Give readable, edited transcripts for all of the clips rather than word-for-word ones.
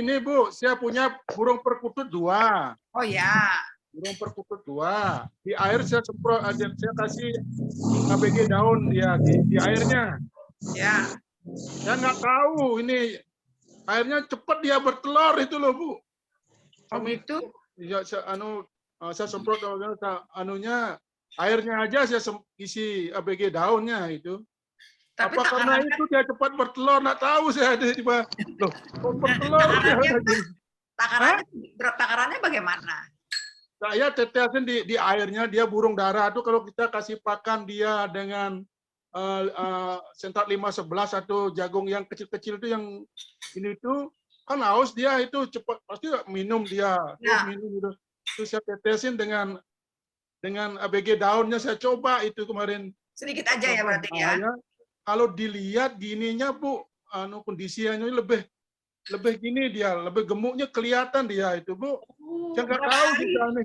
Ini Bu, saya punya burung perkutut 2. Oh ya. Burung perkutut 2. Di air saya semprot, saya kasih ABG daun ya di airnya. Ya. Saya nggak tahu ini airnya cepat dia bertelur itu loh Bu. Oh gitu. Ya, saya semprot anunya airnya aja saya isi ABG daunnya itu. Tapi Apa karena itu dia cepat bertelur? Nggak tahu saya tiba loh kok bertelur dia lagi. Takarannya bagaimana? Saya tetesin di airnya, dia burung dara itu kalau kita kasih pakan dia dengan sentat 511 atau jagung yang kecil-kecil itu yang ini tuh kan haus dia itu cepat pasti minum dia terus minum gitu. Terus saya tetesin dengan ABG daunnya saya coba itu kemarin. Sedikit aja ya berarti ya. Kalau dilihat gininya Bu, kondisinya lebih gini dia, lebih gemuknya kelihatan dia itu Bu. Saya nggak tahu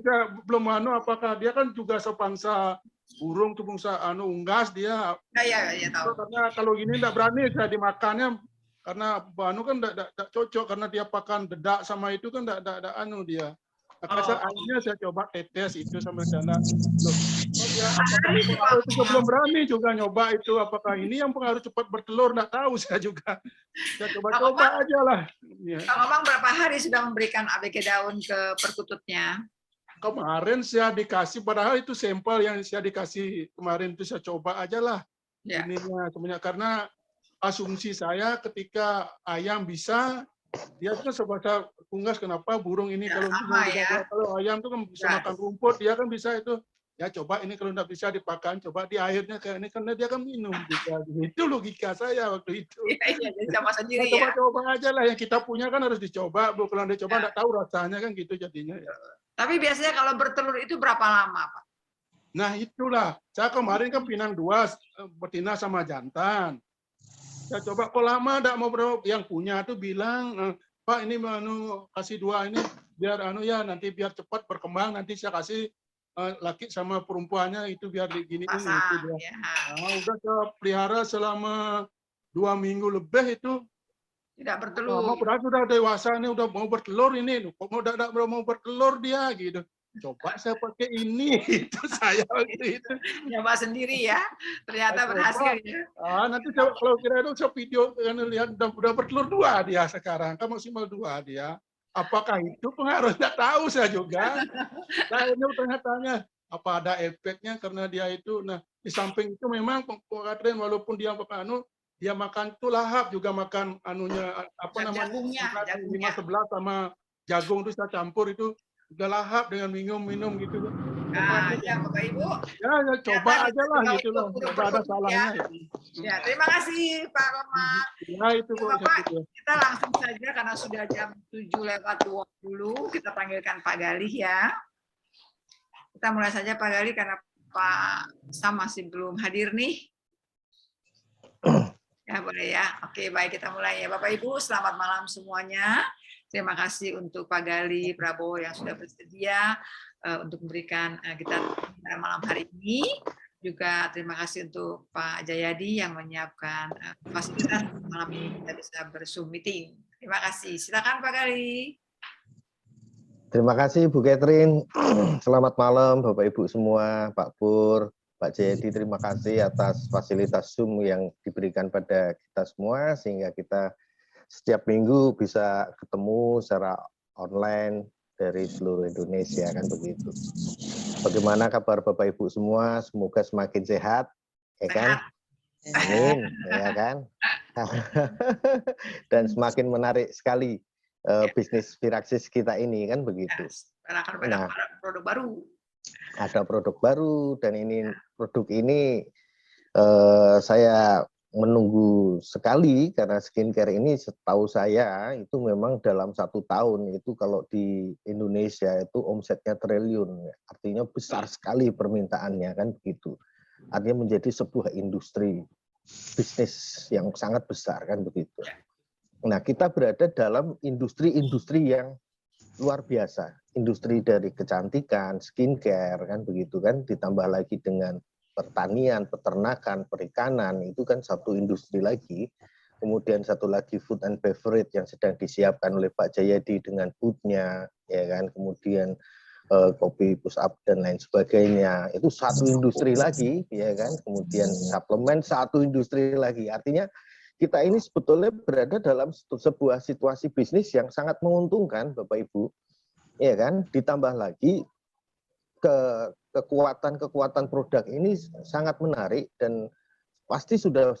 saya belum apakah dia kan juga sebangsa burung tuh bangsa unggas dia. Ya, tahu. Karena kalau gini nggak berani saya dimakannya karena kan nggak cocok karena dia pakan dedak sama itu kan nggak dia. Akhirnya saya coba tetes itu sama sana. Apakah itu belum berani juga nyoba itu apakah ini yang pengaruh cepat bertelur nggak tahu saya juga. Saya coba aja lah. Kang Omang berapa hari sudah memberikan ABG daun ke perkututnya? Kemarin saya dikasih, padahal itu sampel yang saya dikasih kemarin itu saya coba aja lah. Ininya sebenarnya karena asumsi saya ketika ayam bisa dia kan sebatas unggas kenapa burung ini kalau ayam itu kan bisa makan rumput dia kan bisa itu ya coba ini kalau nggak bisa dipakan coba di airnya kayak ini karena dia kan minum juga itu logika saya waktu itu. Sama sendiri ya. Coba aja lah yang kita punya kan harus dicoba Bu kalau dicoba nggak tahu rasanya kan gitu jadinya ya. Tapi biasanya kalau bertelur itu berapa lama Pak? Nah itulah saya kemarin kan pinang 2 betina sama jantan. Saya coba kok lama enggak mau yang punya tuh bilang Pak ini kasih 2 ini biar ya nanti biar cepat berkembang nanti saya kasih laki sama perempuannya itu biar diginiin itu dia. Nah, udah saya pelihara selama 2 minggu lebih itu. Tidak bertelur. Padahal sudah dewasa ini udah mau bertelur ini kok mau bertelur dia gitu. Coba saya pakai ini itu saya waktu itu nyoba sendiri ya ternyata berhasil ya. Nanti kalau kira itu saya video lihat udah bertelur 2 dia sekarang kan maksimal 2 dia apakah itu pengaruh nggak tahu saya juga saya tanya apa ada efeknya karena dia itu nah di samping itu memang Katrin walaupun dia dia makan itu lahap juga makan jagungnya 511 sama jagung itu saya campur itu udah lahap dengan minum gitu. Ya Bapak Ibu. Ya coba aja lah gitu loh. Nggak ada salahnya. Ya terima kasih Pak Omang. Ya itu Bapak kita langsung saja karena sudah jam 7:20 kita panggilkan Pak Galih ya. Kita mulai saja Pak Galih karena Pak Sam masih belum hadir nih. Ya boleh ya. Oke baik kita mulai ya Bapak Ibu selamat malam semuanya. Terima kasih untuk Pak Galih Prabowo yang sudah bersedia untuk memberikan kita malam hari ini. Juga terima kasih untuk Pak Jayadi yang menyiapkan fasilitas malam ini kita bisa berzoom meeting. Terima kasih. Silakan Pak Galih. Terima kasih Bu Catherine. Selamat malam Bapak Ibu semua, Pak Pur, Pak Jayadi. Terima kasih atas fasilitas Zoom yang diberikan pada kita semua sehingga kita setiap minggu bisa ketemu secara online dari seluruh Indonesia kan begitu. Bagaimana kabar Bapak Ibu semua? Semoga semakin sehat, ya kan? Amin, ya kan? Dan semakin menarik sekali bisnis Viraxis kita ini kan begitu. Nah, produk baru. Ada produk baru dan ini produk ini saya menunggu sekali karena skincare ini setahu saya itu memang dalam 1 tahun itu kalau di Indonesia itu omsetnya triliun, artinya besar sekali permintaannya kan begitu. Artinya menjadi sebuah industri bisnis yang sangat besar kan begitu. Nah kita berada dalam industri-industri yang luar biasa, industri dari kecantikan, skincare kan begitu kan, ditambah lagi dengan pertanian, peternakan, perikanan, itu kan satu industri lagi. kemudian satu lagi food and beverage yang sedang disiapkan oleh Pak Jayadi dengan booth-nya, ya kan, kemudian kopi push up dan lain sebagainya, itu satu industri lagi, ya kan, kemudian suplemen satu industri lagi. Artinya kita ini sebetulnya berada dalam sebuah situasi bisnis yang sangat menguntungkan, Bapak Ibu, ya kan, ditambah lagi kekuatan produk ini sangat menarik dan pasti sudah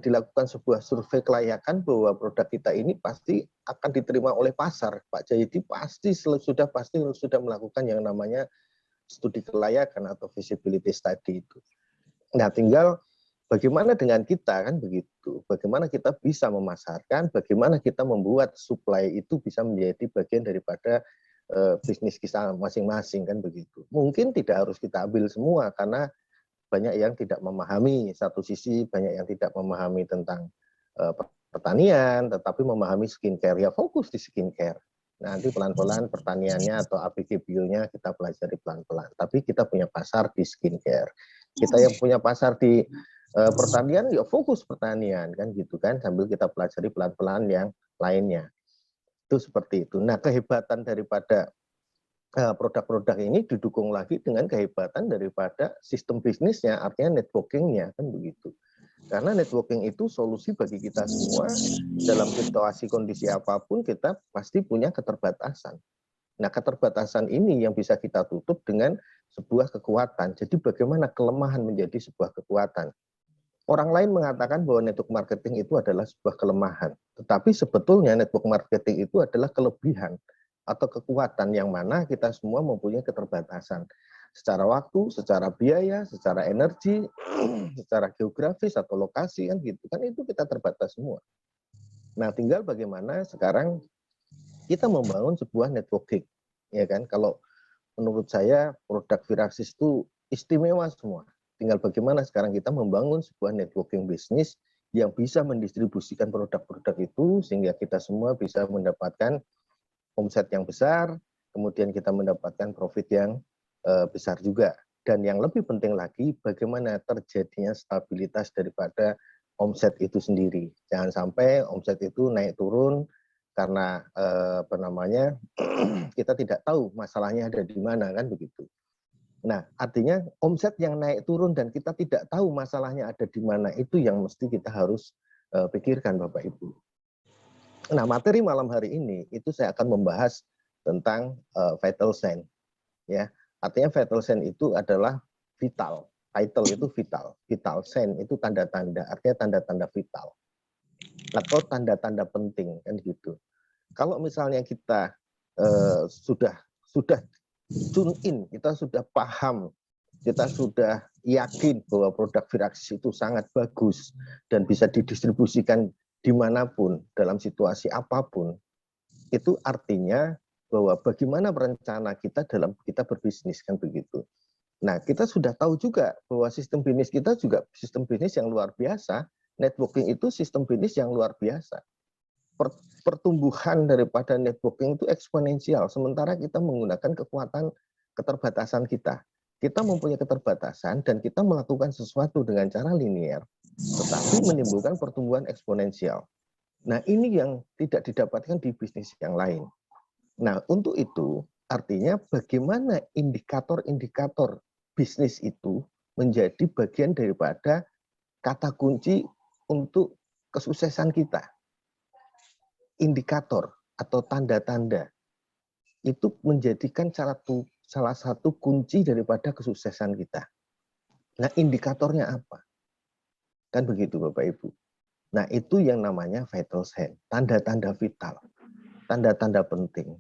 dilakukan sebuah survei kelayakan bahwa produk kita ini pasti akan diterima oleh pasar. Pak Jayadi pasti sudah melakukan yang namanya studi kelayakan atau feasibility study itu. Nah, tinggal bagaimana dengan kita, kan begitu. Bagaimana kita bisa memasarkan, bagaimana kita membuat supply itu bisa menjadi bagian daripada bisnis kita masing-masing, kan begitu. Mungkin tidak harus kita ambil semua karena banyak yang tidak memahami, satu sisi banyak yang tidak memahami tentang pertanian, tetapi memahami skincare, ya fokus di skincare. Nanti pelan-pelan pertaniannya atau APG bio-nya kita pelajari pelan-pelan. Tapi kita punya pasar di skincare. Kita yang punya pasar di pertanian, ya fokus pertanian, kan gitu kan, sambil kita pelajari pelan-pelan yang lainnya. Itu seperti itu. Nah, kehebatan daripada produk-produk ini didukung lagi dengan kehebatan daripada sistem bisnisnya, artinya networking-nya, kan begitu. Karena networking itu solusi bagi kita semua dalam situasi kondisi apapun, kita pasti punya keterbatasan. Nah, keterbatasan ini yang bisa kita tutup dengan sebuah kekuatan. Jadi bagaimana kelemahan menjadi sebuah kekuatan. Orang lain mengatakan bahwa network marketing itu adalah sebuah kelemahan. Tetapi sebetulnya network marketing itu adalah kelebihan atau kekuatan yang mana kita semua mempunyai keterbatasan secara waktu, secara biaya, secara energi, secara geografis atau lokasi, kan gitu kan, itu kita terbatas semua. Nah, tinggal bagaimana sekarang kita membangun sebuah networking, ya kan? Kalau menurut saya produk Viraxis itu istimewa semua. Tinggal bagaimana sekarang kita membangun sebuah networking bisnis yang bisa mendistribusikan produk-produk itu sehingga kita semua bisa mendapatkan omset yang besar, kemudian kita mendapatkan profit yang besar juga. Dan yang lebih penting lagi, bagaimana terjadinya stabilitas daripada omset itu sendiri. Jangan sampai omset itu naik turun karena kita tidak tahu masalahnya ada di mana, kan begitu. Nah, artinya omset yang naik turun dan kita tidak tahu masalahnya ada di mana, itu yang mesti kita harus pikirkan, Bapak Ibu. Nah, materi malam hari ini itu saya akan membahas tentang vital sign, ya. Artinya vital sign itu adalah vital. Vital itu vital. Vital sign itu tanda-tanda, artinya tanda-tanda vital atau tanda-tanda penting, kan gitu. Kalau misalnya kita sudah tune in, kita sudah paham, kita sudah yakin bahwa produk Viraxis itu sangat bagus dan bisa didistribusikan dimanapun, dalam situasi apapun, itu artinya bahwa bagaimana rencana kita dalam kita berbisnis, kan begitu. Nah, kita sudah tahu juga bahwa sistem bisnis kita juga sistem bisnis yang luar biasa, networking itu sistem bisnis yang luar biasa. Pertumbuhan daripada networking itu eksponensial, sementara kita menggunakan kekuatan keterbatasan kita. Kita mempunyai keterbatasan dan kita melakukan sesuatu dengan cara linear, tetapi menimbulkan pertumbuhan eksponensial. Nah, ini yang tidak didapatkan di bisnis yang lain. Nah, untuk itu, artinya bagaimana indikator-indikator bisnis itu menjadi bagian daripada kata kunci untuk kesuksesan kita. Indikator atau tanda-tanda itu menjadikan salah satu kunci daripada kesuksesan kita. Nah, indikatornya apa? Kan begitu, Bapak Ibu. Nah, itu yang namanya vital sign, tanda-tanda vital, tanda-tanda penting.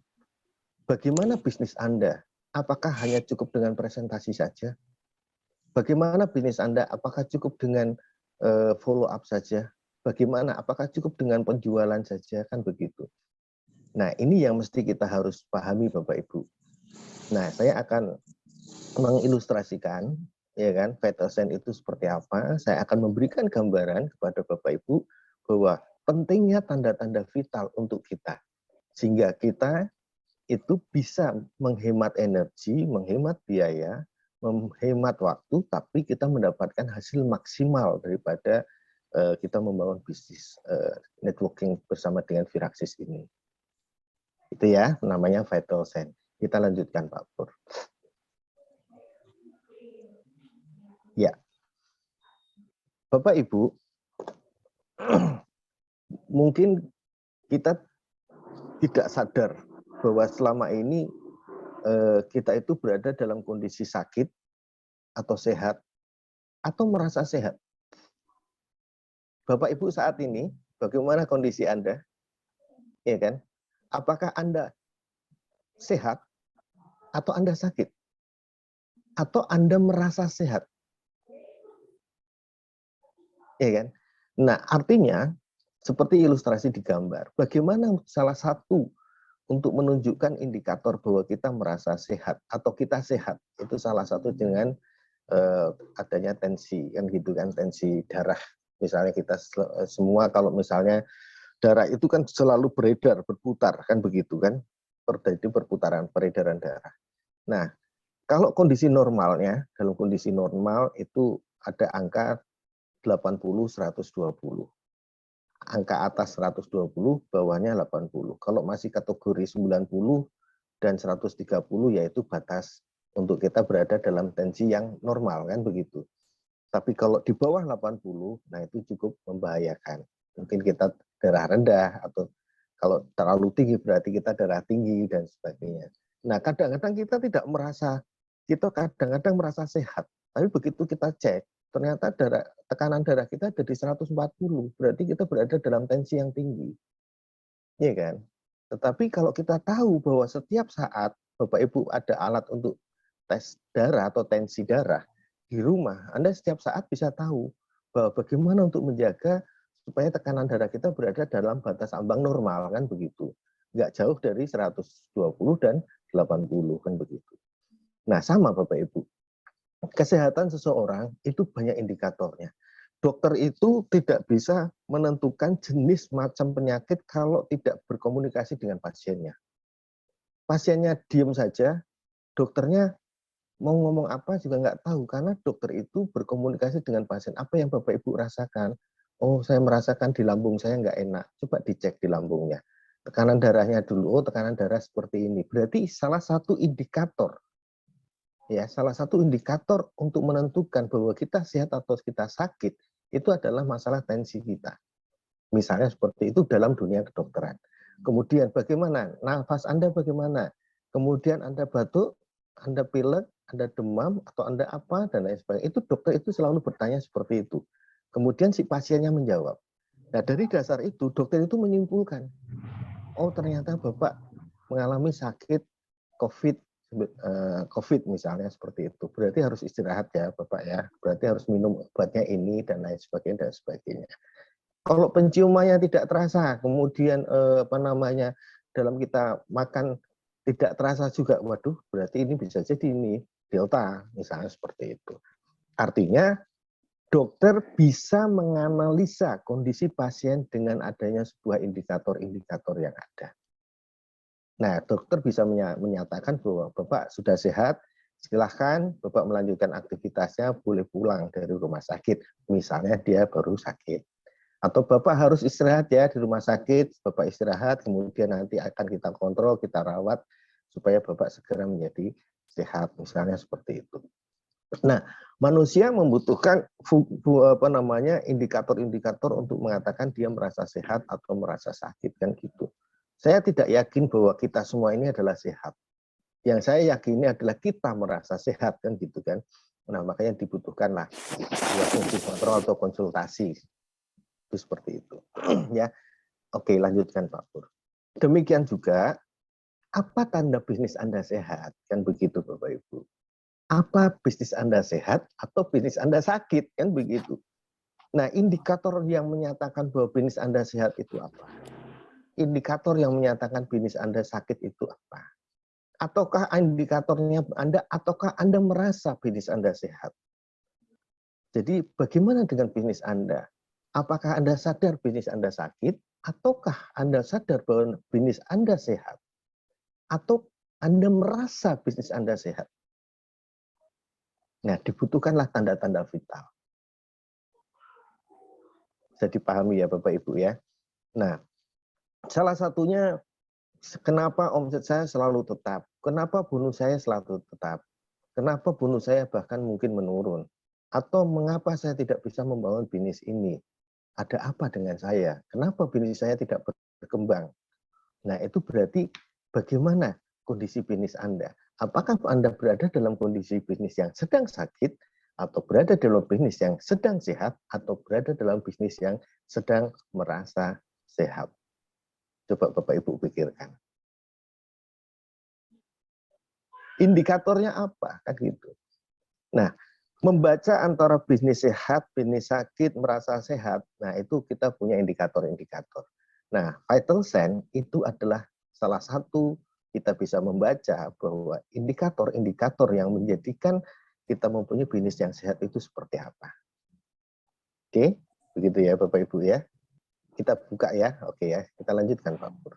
Bagaimana bisnis Anda? Apakah hanya cukup dengan presentasi saja? Bagaimana bisnis Anda? Apakah cukup dengan follow up saja? Bagaimana? Apakah cukup dengan penjualan saja? Kan begitu. Nah, ini yang mesti kita harus pahami, Bapak Ibu. Nah, saya akan mengilustrasikan, ya kan, vital sign itu seperti apa. Saya akan memberikan gambaran kepada Bapak Ibu bahwa pentingnya tanda-tanda vital untuk kita, sehingga kita itu bisa menghemat energi, menghemat biaya, menghemat waktu, tapi kita mendapatkan hasil maksimal daripada kita membangun bisnis networking bersama dengan Viraxis ini. Itu ya, namanya Vital Sign. Kita lanjutkan Pak Pur. Ya, Bapak Ibu, mungkin kita tidak sadar bahwa selama ini kita itu berada dalam kondisi sakit atau sehat atau merasa sehat. Bapak Ibu saat ini, bagaimana kondisi Anda? Ya kan? Apakah Anda sehat atau Anda sakit? Atau Anda merasa sehat? Ya kan? Nah, artinya seperti ilustrasi di gambar, bagaimana salah satu untuk menunjukkan indikator bahwa kita merasa sehat atau kita sehat, itu salah satu dengan adanya tensi, kan gitu kan, tensi darah. Misalnya kita semua kalau misalnya darah itu kan selalu beredar, berputar, kan begitu kan, terjadi perputaran, peredaran darah. Nah, kalau kondisi normalnya, dalam kondisi normal itu ada angka 80, 120. Angka atas 120, bawahnya 80. Kalau masih kategori 90 dan 130, yaitu batas untuk kita berada dalam tensi yang normal, kan begitu. Tapi kalau di bawah 80, nah itu cukup membahayakan. Mungkin kita darah rendah, atau kalau terlalu tinggi berarti kita darah tinggi, dan sebagainya. Nah, kadang-kadang kita tidak merasa, kita kadang-kadang merasa sehat. Tapi begitu kita cek, ternyata tekanan darah kita ada di 140, berarti kita berada dalam tensi yang tinggi. Iya kan? Tetapi kalau kita tahu bahwa setiap saat Bapak Ibu ada alat untuk tes darah atau tensi darah di rumah, Anda setiap saat bisa tahu bahwa bagaimana untuk menjaga supaya tekanan darah kita berada dalam batas ambang normal, kan begitu. Nggak jauh dari 120 dan 80, kan begitu. Nah, sama Bapak Ibu. Kesehatan seseorang itu banyak indikatornya. Dokter itu tidak bisa menentukan jenis macam penyakit kalau tidak berkomunikasi dengan pasiennya. Pasiennya diam saja, dokternya mau ngomong apa juga nggak tahu, karena dokter itu berkomunikasi dengan pasien. Apa yang Bapak Ibu rasakan? Oh, saya merasakan di lambung saya nggak enak. Coba dicek di lambungnya. Tekanan darahnya dulu, oh tekanan darah seperti ini. Berarti salah satu indikator, ya, salah satu indikator untuk menentukan bahwa kita sehat atau kita sakit, itu adalah masalah tensi kita. Misalnya seperti itu dalam dunia kedokteran. Kemudian bagaimana? Nafas Anda bagaimana? Kemudian Anda batuk, Anda pilek, Anda demam, atau Anda apa, dan lain sebagainya. Itu dokter itu selalu bertanya seperti itu. Kemudian si pasiennya menjawab. Nah, dari dasar itu, dokter itu menyimpulkan, oh ternyata Bapak mengalami sakit COVID misalnya seperti itu. Berarti harus istirahat ya Bapak ya. Berarti harus minum obatnya ini, dan lain sebagainya, dan sebagainya. Kalau penciumannya tidak terasa, kemudian dalam kita makan tidak terasa juga, waduh, berarti ini bisa jadi ini delta, misalnya seperti itu. Artinya dokter bisa menganalisa kondisi pasien dengan adanya sebuah indikator-indikator yang ada. Nah, dokter bisa menyatakan bahwa Bapak sudah sehat, silahkan Bapak melanjutkan aktivitasnya, boleh pulang dari rumah sakit. Misalnya dia baru sakit. Atau Bapak harus istirahat ya di rumah sakit, Bapak istirahat, kemudian nanti akan kita kontrol, kita rawat, supaya Bapak segera menjadi sehat, misalnya seperti itu. Nah, manusia membutuhkan indikator-indikator untuk mengatakan dia merasa sehat atau merasa sakit, kan gitu. Saya tidak yakin bahwa kita semua ini adalah sehat. Yang saya yakini adalah kita merasa sehat, kan gitu kan. Nah, makanya dibutuhkanlah fungsi kontrol atau konsultasi. Itu seperti itu. Ya. Oke, lanjutkan Pak Pur. Demikian juga, apa tanda bisnis Anda sehat? Kan begitu Bapak Ibu. Apa bisnis Anda sehat atau bisnis Anda sakit? Kan begitu. Nah, indikator yang menyatakan bahwa bisnis Anda sehat itu apa? Indikator yang menyatakan bisnis Anda sakit itu apa? Ataukah indikatornya ataukah Anda merasa bisnis Anda sehat? Jadi bagaimana dengan bisnis Anda? Apakah Anda sadar bisnis Anda sakit? Ataukah Anda sadar bahwa bisnis Anda sehat? Atau Anda merasa bisnis Anda sehat? Nah, dibutuhkanlah tanda-tanda vital. Bisa dipahami ya Bapak Ibu ya. Nah, salah satunya kenapa omset saya selalu tetap, kenapa bonus saya selalu tetap, kenapa bonus saya bahkan mungkin menurun, atau mengapa saya tidak bisa membangun bisnis ini, ada apa dengan saya, kenapa bisnis saya tidak berkembang. Nah, itu berarti bagaimana kondisi bisnis Anda. Apakah Anda berada dalam kondisi bisnis yang sedang sakit, atau berada dalam bisnis yang sedang sehat, atau berada dalam bisnis yang sedang merasa sehat. Coba Bapak Ibu pikirkan. Indikatornya apa? Kan gitu. Nah, membaca antara bisnis sehat, bisnis sakit, merasa sehat, nah itu kita punya indikator-indikator. Nah, vital sign itu adalah salah satu kita bisa membaca bahwa indikator-indikator yang menjadikan kita mempunyai bisnis yang sehat itu seperti apa. Oke, begitu ya Bapak Ibu ya. Kita buka ya, oke ya. Kita lanjutkan Pak Pur.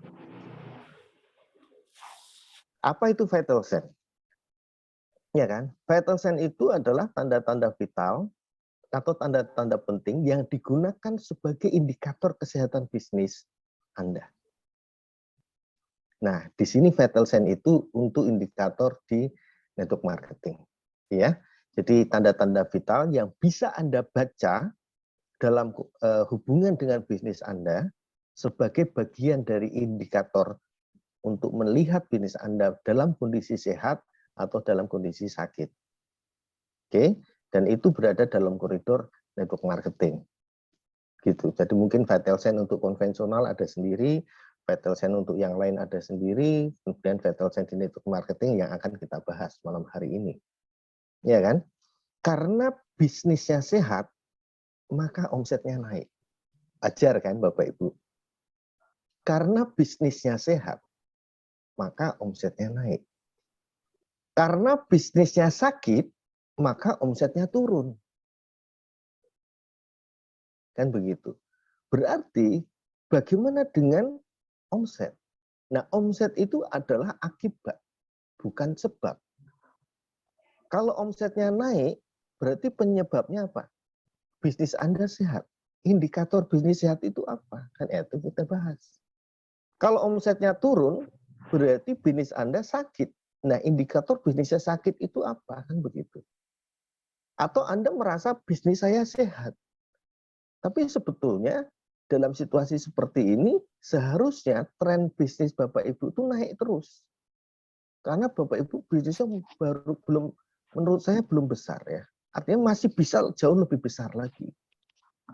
Apa itu vital sign? Ya kan, vital sign itu adalah tanda-tanda vital atau tanda-tanda penting yang digunakan sebagai indikator kesehatan bisnis Anda. Nah, di sini vital sign itu untuk indikator di network marketing, ya. Jadi tanda-tanda vital yang bisa Anda baca dalam hubungan dengan bisnis Anda sebagai bagian dari indikator untuk melihat bisnis Anda dalam kondisi sehat atau dalam kondisi sakit. Oke, dan itu berada dalam koridor network marketing. Gitu. Jadi mungkin vital sign untuk konvensional ada sendiri, vital sign untuk yang lain ada sendiri, kemudian vital sign di network marketing yang akan kita bahas malam hari ini. Ya kan? Karena bisnisnya sehat, maka omsetnya naik. Ajar kan Bapak Ibu? Karena bisnisnya sehat, maka omsetnya naik. Karena bisnisnya sakit, maka omsetnya turun. Kan begitu. Berarti bagaimana dengan omset? Nah, omset itu adalah akibat, bukan sebab. Kalau omsetnya naik, berarti penyebabnya apa? Bisnis Anda sehat. Indikator bisnis sehat itu apa? Kan itu kita bahas. Kalau omsetnya turun, berarti bisnis Anda sakit. Nah, indikator bisnisnya sakit itu apa? Kan begitu. Atau Anda merasa bisnis saya sehat. Tapi sebetulnya dalam situasi seperti ini, seharusnya tren bisnis Bapak Ibu itu naik terus. Karena Bapak Ibu bisnisnya menurut saya belum besar ya. Artinya masih bisa jauh lebih besar lagi.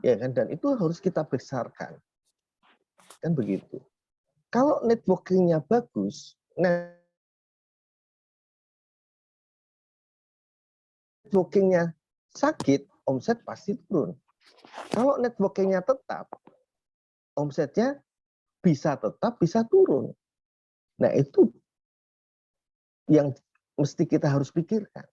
Ya kan, dan itu harus kita besarkan. Kan begitu. Kalau networking-nya bagus, networking-nya sakit, omset pasti turun. Kalau networking-nya tetap, omsetnya bisa tetap, bisa turun. Nah, itu yang mesti kita harus pikirkan.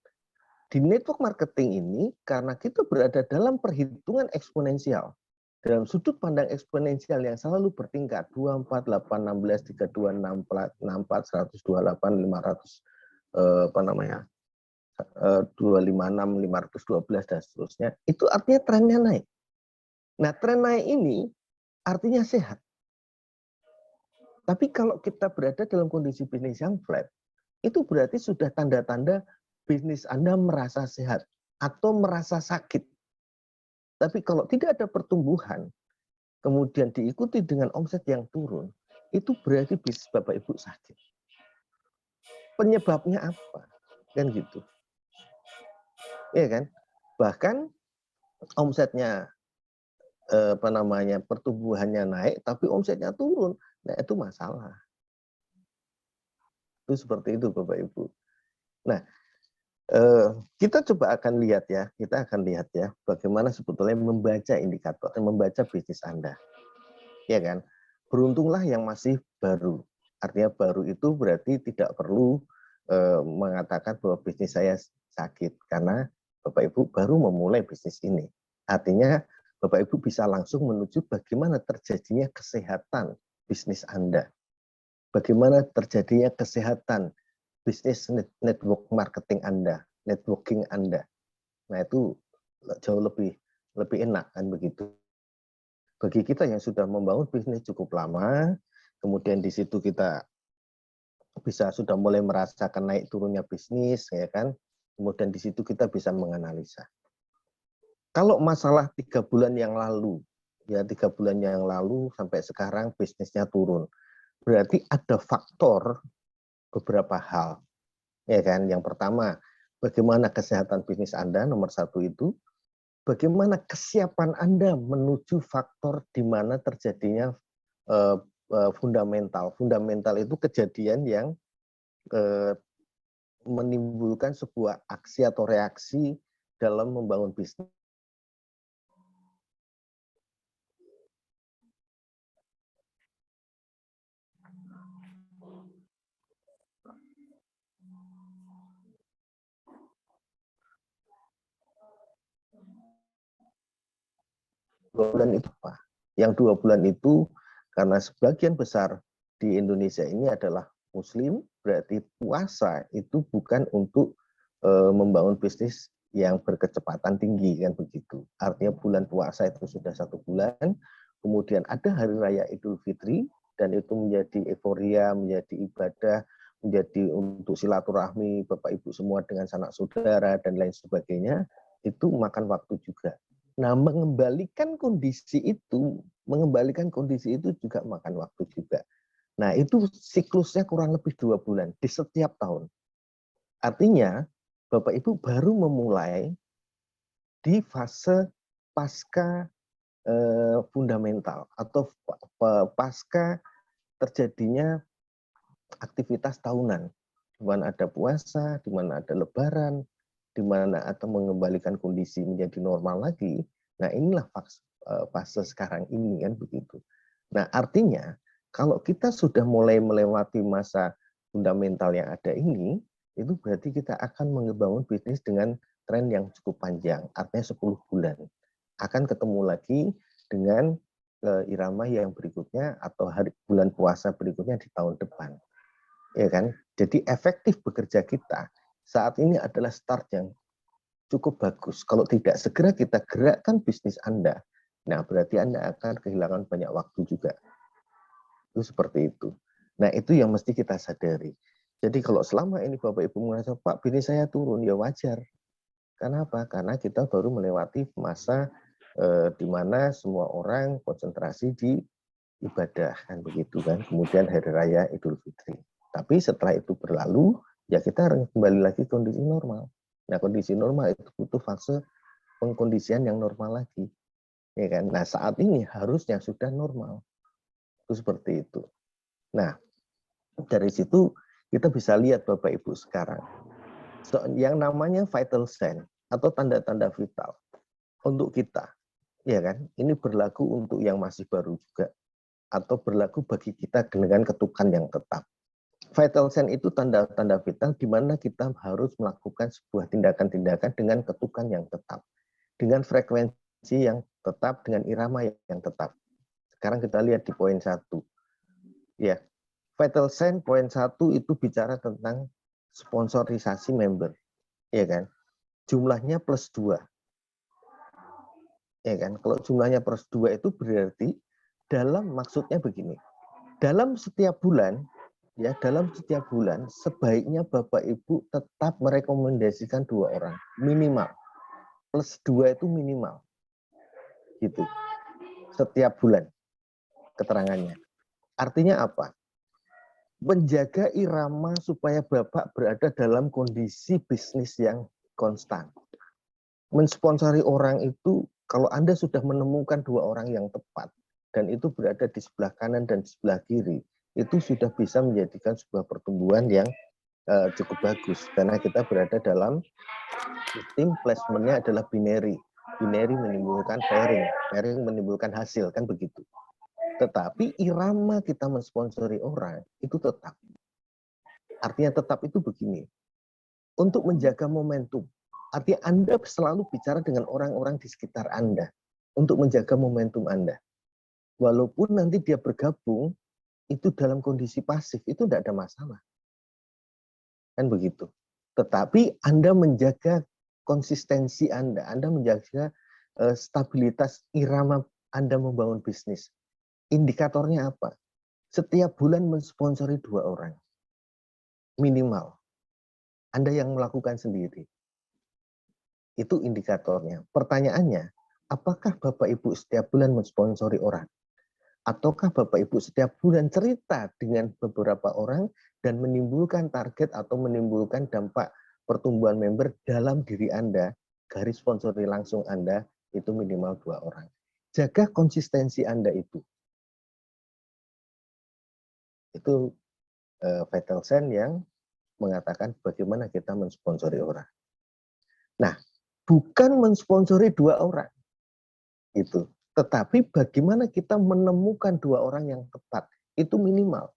Di network marketing ini, karena kita berada dalam perhitungan eksponensial, dalam sudut pandang eksponensial yang selalu bertingkat, 24, 8, 16, 32, 64, 128, 500, 256, 512, dan seterusnya, itu artinya trennya naik. Nah, tren naik ini artinya sehat. Tapi kalau kita berada dalam kondisi bisnis yang flat, itu berarti sudah tanda-tanda bisnis Anda merasa sehat atau merasa sakit. Tapi kalau tidak ada pertumbuhan, kemudian diikuti dengan omset yang turun, itu berarti bisnis Bapak Ibu sakit. Penyebabnya apa? Kan gitu. Iya kan? Bahkan omsetnya pertumbuhannya naik, tapi omsetnya turun. Nah, itu masalah. Itu seperti itu Bapak Ibu. Nah, kita coba akan lihat ya, bagaimana sebetulnya membaca indikator, membaca bisnis Anda. Ya kan? Beruntunglah yang masih baru. Artinya baru itu berarti tidak perlu mengatakan bahwa bisnis saya sakit, karena Bapak Ibu baru memulai bisnis ini. Artinya Bapak Ibu bisa langsung menuju bagaimana terjadinya kesehatan bisnis Anda. Bagaimana terjadinya kesehatan bisnis network marketing Anda, networking Anda. Nah, itu jauh lebih enak kan begitu. bagi kita yang sudah membangun bisnis cukup lama, kemudian di situ kita bisa sudah mulai merasakan naik turunnya bisnis, ya kan? Kemudian di situ kita bisa menganalisa. Kalau masalah 3 bulan yang lalu, ya 3 bulan yang lalu sampai sekarang bisnisnya turun, berarti ada faktor beberapa hal, ya kan? Yang pertama, bagaimana kesehatan bisnis Anda, nomor 1 itu. Bagaimana kesiapan Anda menuju faktor di mana terjadinya fundamental. Fundamental itu kejadian yang menimbulkan sebuah aksi atau reaksi dalam membangun bisnis. Bulan itu apa? Yang 2 bulan itu karena sebagian besar di Indonesia ini adalah Muslim, berarti puasa itu bukan untuk membangun bisnis yang berkecepatan tinggi, kan begitu. Artinya bulan puasa itu sudah 1 bulan, kemudian ada hari raya Idul Fitri, dan itu menjadi euforia, menjadi ibadah, menjadi untuk silaturahmi Bapak Ibu semua dengan sanak saudara dan lain sebagainya, itu makan waktu juga. Nah, mengembalikan kondisi itu juga makan waktu juga. Nah, itu siklusnya kurang lebih 2 bulan di setiap tahun. Artinya, Bapak Ibu baru memulai di fase pasca fundamental atau pasca terjadinya aktivitas tahunan, di mana ada puasa, di mana ada lebaran, di mana atau mengembalikan kondisi menjadi normal lagi. Nah, inilah fase sekarang ini, kan begitu. Nah, artinya kalau kita sudah mulai melewati masa fundamental yang ada ini, itu berarti kita akan membangun bisnis dengan tren yang cukup panjang, artinya 10 bulan. Akan ketemu lagi dengan irama yang berikutnya atau bulan puasa berikutnya di tahun depan. Ya kan? Jadi efektif bekerja kita saat ini adalah start yang cukup bagus. Kalau tidak segera kita gerakkan bisnis Anda, nah berarti Anda akan kehilangan banyak waktu juga. Itu seperti itu. Nah, itu yang mesti kita sadari. Jadi kalau selama ini Bapak Ibu merasa, Pak, bisnis saya turun, ya wajar. Karena apa? Karena kita baru melewati masa di mana semua orang konsentrasi di ibadah, kan begitu kan. Kemudian Hari Raya Idul Fitri. Tapi setelah itu berlalu, ya kita harus kembali lagi kondisi normal. Nah, kondisi normal itu butuh fase pengkondisian yang normal lagi. Ya kan? Nah, saat ini harusnya sudah normal. Itu seperti itu. Nah, dari situ kita bisa lihat Bapak Ibu sekarang. Yang namanya vital sign atau tanda-tanda vital untuk kita. Ya kan? Ini berlaku untuk yang masih baru juga. Atau berlaku bagi kita dengan ketukan yang tetap. Vital sign itu tanda-tanda vital di mana kita harus melakukan sebuah tindakan-tindakan dengan ketukan yang tetap. Dengan frekuensi yang tetap, dengan irama yang tetap. Sekarang kita lihat di poin 1. Ya, vital sign poin 1 itu bicara tentang sponsorisasi member. Ya kan? Jumlahnya plus 2. Ya kan? Kalau jumlahnya plus 2 itu berarti maksudnya begini. Dalam setiap bulan sebaiknya Bapak Ibu tetap merekomendasikan 2 orang minimal. Plus 2 itu minimal. Gitu. Setiap bulan keterangannya. Artinya apa? Menjaga irama supaya Bapak berada dalam kondisi bisnis yang konstan. Mensponsori orang itu, kalau Anda sudah menemukan 2 orang yang tepat, dan itu berada di sebelah kanan dan di sebelah kiri, itu sudah bisa menjadikan sebuah pertumbuhan yang cukup bagus. Karena kita berada dalam sistem placementnya adalah binary. Binary menimbulkan pairing, pairing menimbulkan hasil, kan begitu. Tetapi irama kita mensponsori orang itu tetap. Artinya tetap itu begini. Untuk menjaga momentum. Artinya Anda selalu bicara dengan orang-orang di sekitar Anda. Untuk menjaga momentum Anda. Walaupun nanti dia bergabung, itu dalam kondisi pasif, itu tidak ada masalah. Kan begitu. Tetapi Anda menjaga konsistensi Anda menjaga stabilitas irama Anda membangun bisnis, indikatornya apa? Setiap bulan mensponsori 2 orang. Minimal. Anda yang melakukan sendiri. Itu indikatornya. Pertanyaannya, apakah Bapak Ibu setiap bulan mensponsori orang? Ataukah Bapak Ibu setiap bulan cerita dengan beberapa orang dan menimbulkan target atau menimbulkan dampak pertumbuhan member dalam diri Anda, garis sponsori langsung Anda itu minimal 2 orang. Jaga konsistensi Anda itu. Itu Vital Sign yang mengatakan bagaimana kita mensponsori orang. Nah, bukan mensponsori 2 orang. Itu. Tetapi bagaimana kita menemukan 2 orang yang tepat, itu minimal.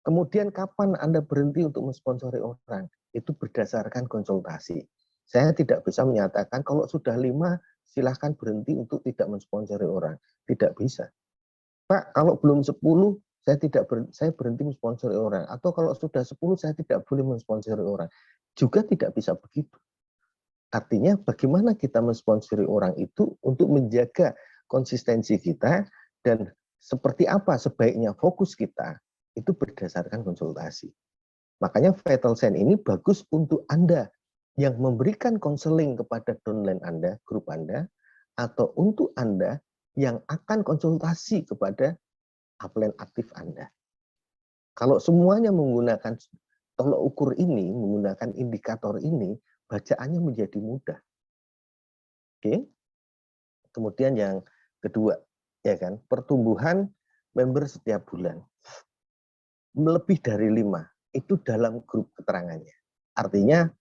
Kemudian kapan Anda berhenti untuk mensponsori orang? Itu berdasarkan konsultasi. Saya tidak bisa menyatakan kalau sudah 5, silahkan berhenti untuk tidak mensponsori orang. Tidak bisa. Pak, kalau belum 10, saya berhenti mensponsori orang. Atau kalau sudah 10, saya tidak boleh mensponsori orang. Juga tidak bisa begitu. Artinya bagaimana kita mensponsori orang itu untuk menjaga konsistensi kita dan seperti apa sebaiknya fokus kita itu berdasarkan konsultasi. Makanya Vital Sign ini bagus untuk Anda yang memberikan konseling kepada downline Anda, grup Anda, atau untuk Anda yang akan konsultasi kepada upline aktif Anda. Kalau semuanya menggunakan tolok ukur ini, menggunakan indikator ini, bacaannya menjadi mudah. Oke. Kemudian yang kedua, ya kan, pertumbuhan member setiap bulan. Lebih dari 5, itu dalam grup keterangannya. Artinya,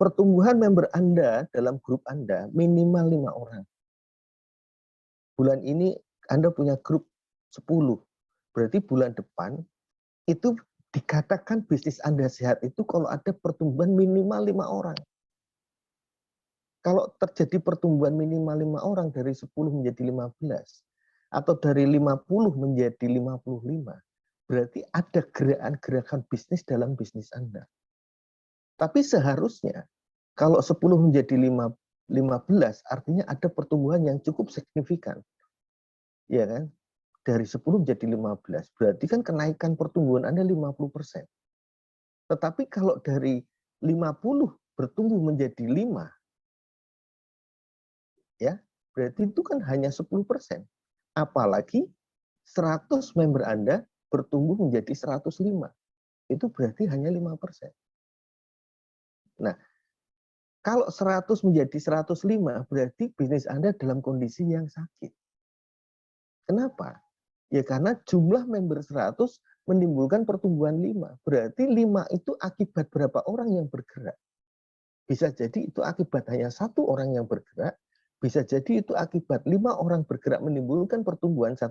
pertumbuhan member Anda dalam grup Anda minimal 5 orang. Bulan ini Anda punya grup 10, berarti bulan depan itu dikatakan bisnis Anda sehat itu kalau ada pertumbuhan minimal 5 orang. Kalau terjadi pertumbuhan minimal 5 orang dari 10 menjadi 15, atau dari 50 menjadi 55, berarti ada gerakan bisnis dalam bisnis Anda. Tapi seharusnya, kalau 10 menjadi 15, artinya ada pertumbuhan yang cukup signifikan. Ya kan? Dari 10 menjadi 15, berarti kan kenaikan pertumbuhan Anda 50%. Tetapi kalau dari 50 bertumbuh menjadi 5, ya, berarti itu kan hanya 10%. Apalagi 100 member Anda bertumbuh menjadi 105. Itu berarti hanya 5%. Nah, kalau 100 menjadi 105, berarti bisnis Anda dalam kondisi yang sakit. Kenapa? Ya karena jumlah member 100 menimbulkan pertumbuhan 5. Berarti 5 itu akibat berapa orang yang bergerak. Bisa jadi itu akibat hanya 1 orang yang bergerak, bisa jadi itu akibat 5 orang bergerak menimbulkan pertumbuhan 1,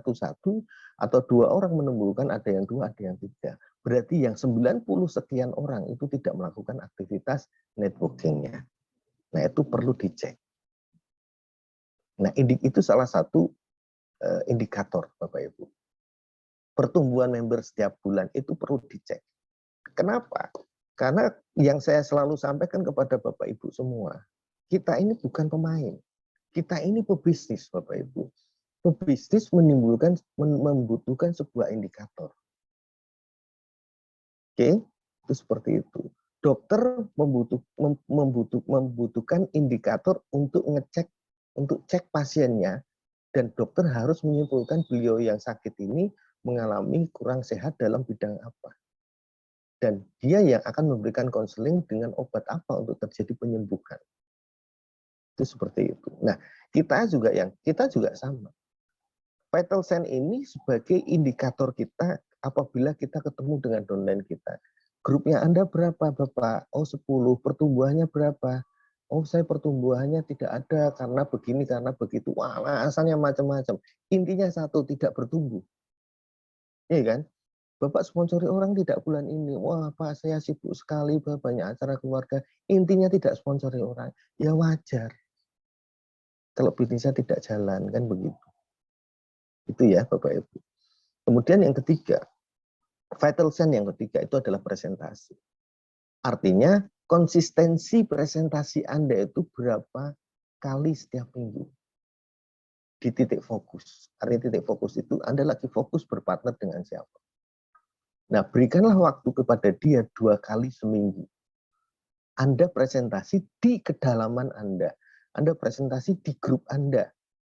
atau 2 orang menimbulkan ada yang 2, ada yang 3. Berarti yang 90 sekian orang itu tidak melakukan aktivitas networking-nya. Nah, itu perlu dicek. Nah, itu salah satu indikator, Bapak Ibu. Pertumbuhan member setiap bulan itu perlu dicek. Kenapa? Karena yang saya selalu sampaikan kepada Bapak Ibu semua, kita ini bukan pemain. Kita ini pebisnis, Bapak Ibu. Pebisnis membutuhkan sebuah indikator. Oke, itu seperti itu. Dokter membutuhkan indikator untuk ngecek, untuk cek pasiennya, dan dokter harus menyimpulkan beliau yang sakit ini mengalami kurang sehat dalam bidang apa. Dan dia yang akan memberikan konseling dengan obat apa untuk terjadi penyembuhan. Itu seperti itu. Nah, kita juga sama. Vital Sign ini sebagai indikator kita apabila kita ketemu dengan downline kita. Grupnya Anda berapa, Bapak? Oh, 10. Pertumbuhannya berapa? Oh, saya pertumbuhannya tidak ada karena begini, karena begitu. Wah, alasannya macam-macam. Intinya satu, tidak bertumbuh. Iya kan? Bapak sponsori orang tidak bulan ini. Wah, Pak, saya sibuk sekali, banyak acara keluarga. Intinya tidak sponsori orang. Ya wajar. Kalau bisnisnya tidak jalan, kan begitu. Itu ya, Bapak Ibu. Kemudian yang ketiga, Vital Sign yang ketiga itu adalah presentasi. Artinya, konsistensi presentasi Anda itu berapa kali setiap minggu. di titik fokus. Artinya titik fokus itu Anda lagi fokus berpartner dengan siapa. Nah, berikanlah waktu kepada dia 2 kali seminggu. Anda presentasi di kedalaman Anda. Anda presentasi di grup Anda.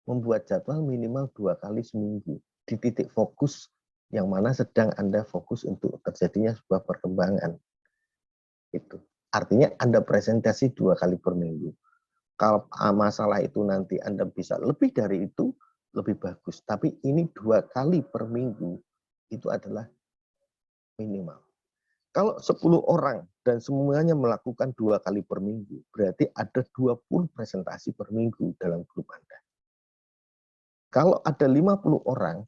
Membuat jadwal minimal 2 kali seminggu. Di titik fokus yang mana sedang Anda fokus untuk terjadinya sebuah perkembangan. Itu. Artinya Anda presentasi 2 kali per minggu. Kalau masalah itu nanti Anda bisa lebih dari itu, lebih bagus. Tapi ini 2 kali per minggu, itu adalah minimal. Kalau 10 orang dan semuanya melakukan 2 kali per minggu, berarti ada 20 presentasi per minggu dalam grup Anda. Kalau ada 50 orang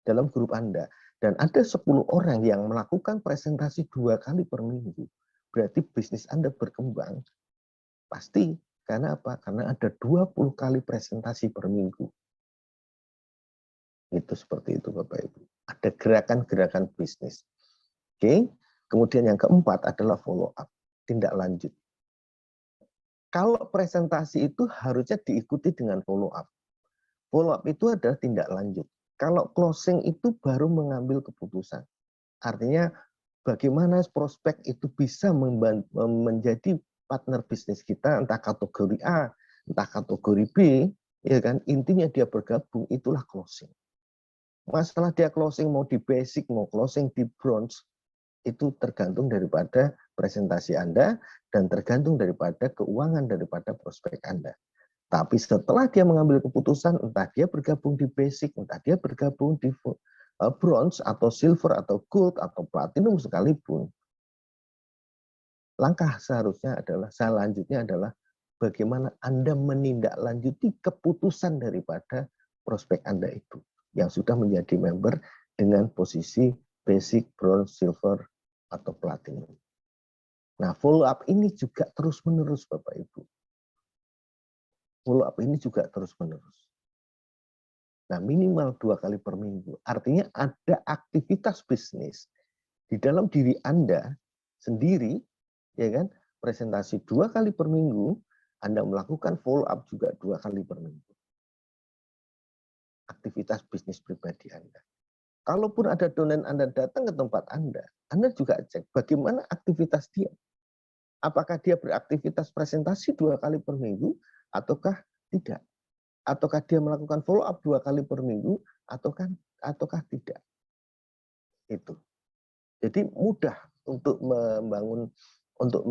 dalam grup Anda, dan ada 10 orang yang melakukan presentasi 2 kali per minggu, berarti bisnis Anda berkembang, pasti. Karena apa? Karena ada 20 kali presentasi per minggu. Itu seperti itu Bapak Ibu. Ada gerakan-gerakan bisnis. Oke. Kemudian yang keempat adalah follow up, tindak lanjut. Kalau presentasi itu harusnya diikuti dengan follow up. Follow up itu adalah tindak lanjut. Kalau closing itu baru mengambil keputusan. Artinya bagaimana prospek itu bisa menjadi partner bisnis kita, entah kategori A, entah kategori B, ya kan? Intinya dia bergabung, itulah closing. Masalah dia closing mau di basic, mau closing di bronze, itu tergantung daripada presentasi Anda dan tergantung daripada keuangan daripada prospek Anda. Tapi setelah dia mengambil keputusan, entah dia bergabung di basic, entah dia bergabung di bronze atau silver atau gold atau platinum sekalipun, langkah selanjutnya adalah bagaimana Anda menindaklanjuti keputusan daripada prospek Anda itu yang sudah menjadi member dengan posisi basic, bronze, silver, atau platinum. Nah, follow up ini juga terus-menerus Bapak Ibu. Follow up ini juga terus-menerus. Nah, minimal 2 kali per minggu. Artinya ada aktivitas bisnis di dalam diri Anda sendiri, ya kan? Presentasi 2 kali per minggu, Anda melakukan follow up juga 2 kali per minggu. Aktivitas bisnis pribadi Anda. Kalaupun ada donen Anda datang ke tempat Anda juga cek bagaimana aktivitas dia. Apakah dia beraktivitas presentasi 2 kali per minggu, ataukah tidak? Ataukah dia melakukan follow up 2 kali per minggu, ataukah tidak? Itu. Jadi mudah untuk membangun, untuk